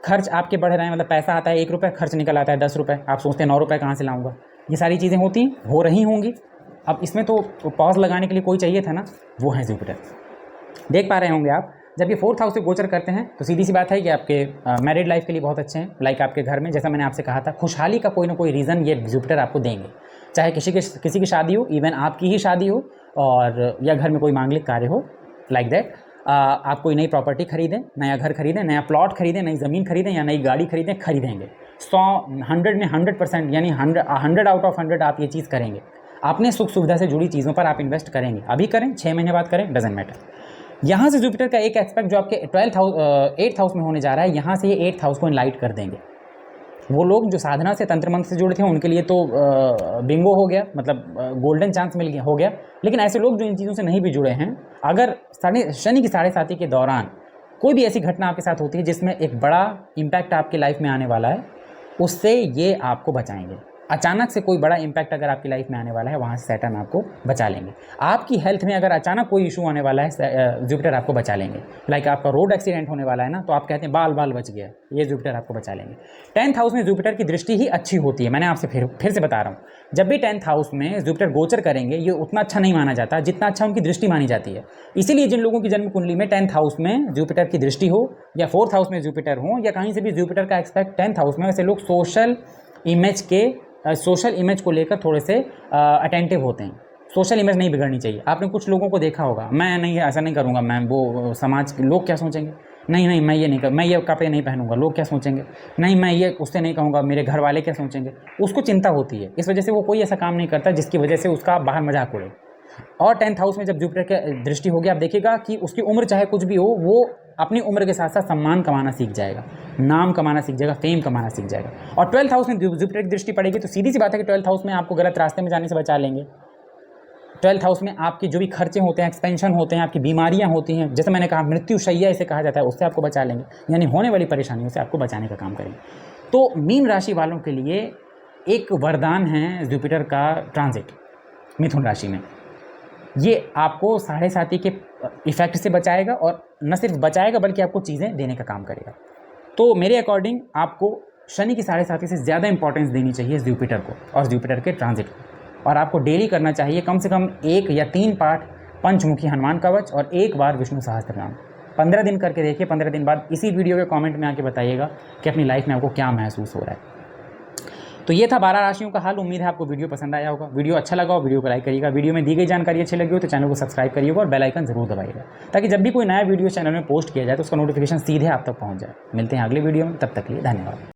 Speaker 1: खर्च आपके बढ़ रहे हैं, मतलब पैसा आता है 1 रुपये, खर्च निकल आता है 10 रुपये, आप सोचते हैं 9 रुपये कहाँ से लाऊंगा। ये सारी चीज़ें होती हो रही होंगी। अब इसमें तो पॉज लगाने के लिए कोई चाहिए था ना, वो है जुपिटर। देख पा रहे होंगे आप, जब ये 4th हाउस से गोचर करते हैं तो सीधी सी बात है कि आपके मैरिड लाइफ के लिए बहुत अच्छे हैं। लाइक आपके घर में, जैसा मैंने आपसे कहा था, खुशहाली का कोई ना कोई रीज़न ये जुपिटर आपको देंगे, चाहे किसी की शादी हो, इवन आपकी ही शादी हो, और या घर में कोई मांगलिक कार्य हो, लाइक दैट। आप कोई नई प्रॉपर्टी खरीदें, नया घर खरीदें, नया प्लॉट खरीदें, नई ज़मीन खरीदें या नई गाड़ी खरीदें, खरीदेंगे 100 में 100%, यानी 100 आउट ऑफ 100 आप ये चीज़ करेंगे। अपने सुख सुविधा से जुड़ी चीज़ों पर आप इन्वेस्ट करेंगे, अभी करें 6 महीने बाद करें, डजेंट मैटर। यहाँ से जुपिटर का एक एस्पेक्ट जो आपके 8th हाउस में होने जा रहा है, यहाँ से ये 8th हाउस को इनलाइट कर देंगे। वो लोग जो साधना से, तंत्र मंत्र से जुड़े थे, उनके लिए तो बिंगो हो गया, मतलब गोल्डन चांस मिल गया, हो गया। लेकिन ऐसे लोग जो इन चीज़ों से नहीं भी जुड़े हैं, अगर शनि की 7.5 के दौरान कोई भी ऐसी घटना आपके साथ होती है जिसमें एक बड़ा इम्पैक्ट आपकी लाइफ में आने वाला है, उससे ये आपको बचाएंगे। अचानक से कोई बड़ा इम्पैक्ट अगर आपकी लाइफ में आने वाला है, वहाँ से सैटर्न आपको बचा लेंगे। आपकी हेल्थ में अगर अचानक कोई इशू आने वाला है, जुपिटर आपको बचा लेंगे। लाइक आपका रोड एक्सीडेंट होने वाला है ना, तो आप कहते हैं बाल बाल बच गया, ये जुपिटर आपको बचा लेंगे। 10th हाउस में जुपिटर की दृष्टि ही अच्छी होती है। मैंने आपसे फिर से बता रहा हूँ, जब भी 10th हाउस में जुपिटर गोचर करेंगे, ये उतना अच्छा नहीं माना जाता जितना अच्छा उनकी दृष्टि मानी जाती है। इसीलिए जिन लोगों की जन्म कुंडली में 10th हाउस में जुपिटर की दृष्टि हो, या 4th हाउस में जुपिटर हो, या कहीं से भी जुपिटर का एक्सपेक्ट 10th हाउस में, वैसे लोग सोशल इमेज को लेकर थोड़े से अटेंटिव होते हैं। सोशल इमेज नहीं बिगड़नी चाहिए। आपने कुछ लोगों को देखा होगा, मैं नहीं, ऐसा नहीं करूँगा, मैं वो समाज के लोग क्या सोचेंगे, नहीं मैं ये नहीं कर, मैं ये कपड़े नहीं पहनूंगा, लोग क्या सोचेंगे, नहीं मैं ये उससे नहीं कहूँगा, मेरे घर वाले क्या सोचेंगे। उसको चिंता होती है, इस वजह से वो कोई ऐसा काम नहीं करता जिसकी वजह से उसका बाहर मजाक उड़े। और 10th हाउस में जब जुपिटर की दृष्टि होगी, आप देखिएगा कि उसकी उम्र चाहे कुछ भी हो, वो अपनी उम्र के साथ साथ सम्मान कमाना सीख जाएगा, नाम कमाना सीख जाएगा, फेम कमाना सीख जाएगा। और 12th हाउस में जुपिटर की दृष्टि पड़ेगी तो सीधी सी बात है कि 12th हाउस में आपको गलत रास्ते में जाने से बचा लेंगे। 12th हाउस में आपके जो भी खर्चे होते हैं, एक्सपेंशन होते हैं, आपकी बीमारियां होती हैं, जैसे मैंने कहा मृत्युशैया इसे कहा जाता है, उससे आपको बचा लेंगे, यानी होने वाली परेशानियों से आपको बचाने का काम करेंगे। तो मीन राशि वालों के लिए एक वरदान है जुपिटर का ट्रांजिट मिथुन राशि में। ये आपको 7.5 के इफेक्ट से बचाएगा, और न सिर्फ बचाएगा बल्कि आपको चीज़ें देने का काम करेगा। तो मेरे अकॉर्डिंग आपको शनि की 7.5 से ज़्यादा इंपॉर्टेंस देनी चाहिए जुपिटर को और जुपिटर के ट्रांजिट को, और आपको डेली करना चाहिए कम से कम 1 या 3 पाठ पंचमुखी हनुमान कवच और 1 बार विष्णु सहस्त्रनाम। 15 दिन करके देखिए, 15 दिन बाद इसी वीडियो के कमेंट में आके बताइएगा कि अपनी लाइफ में आपको क्या महसूस हो रहा है। तो ये था 12 राशियों का हाल। उम्मीद है आपको वीडियो पसंद आया होगा। वीडियो अच्छा लगा हो वीडियो को लाइक करिएगा, वीडियो में दी गई जानकारी अच्छी लगी हो तो चैनल को सब्सक्राइब करिएगा और बेल आइकन जरूर दबाइएगा, ताकि जब भी कोई नया वीडियो चैनल में पोस्ट किया जाए तो उसका नोटिफिकेशन सीधे आप तक पहुंच जाए। मिलते हैं अगले वीडियो में, तब तक के लिए धन्यवाद।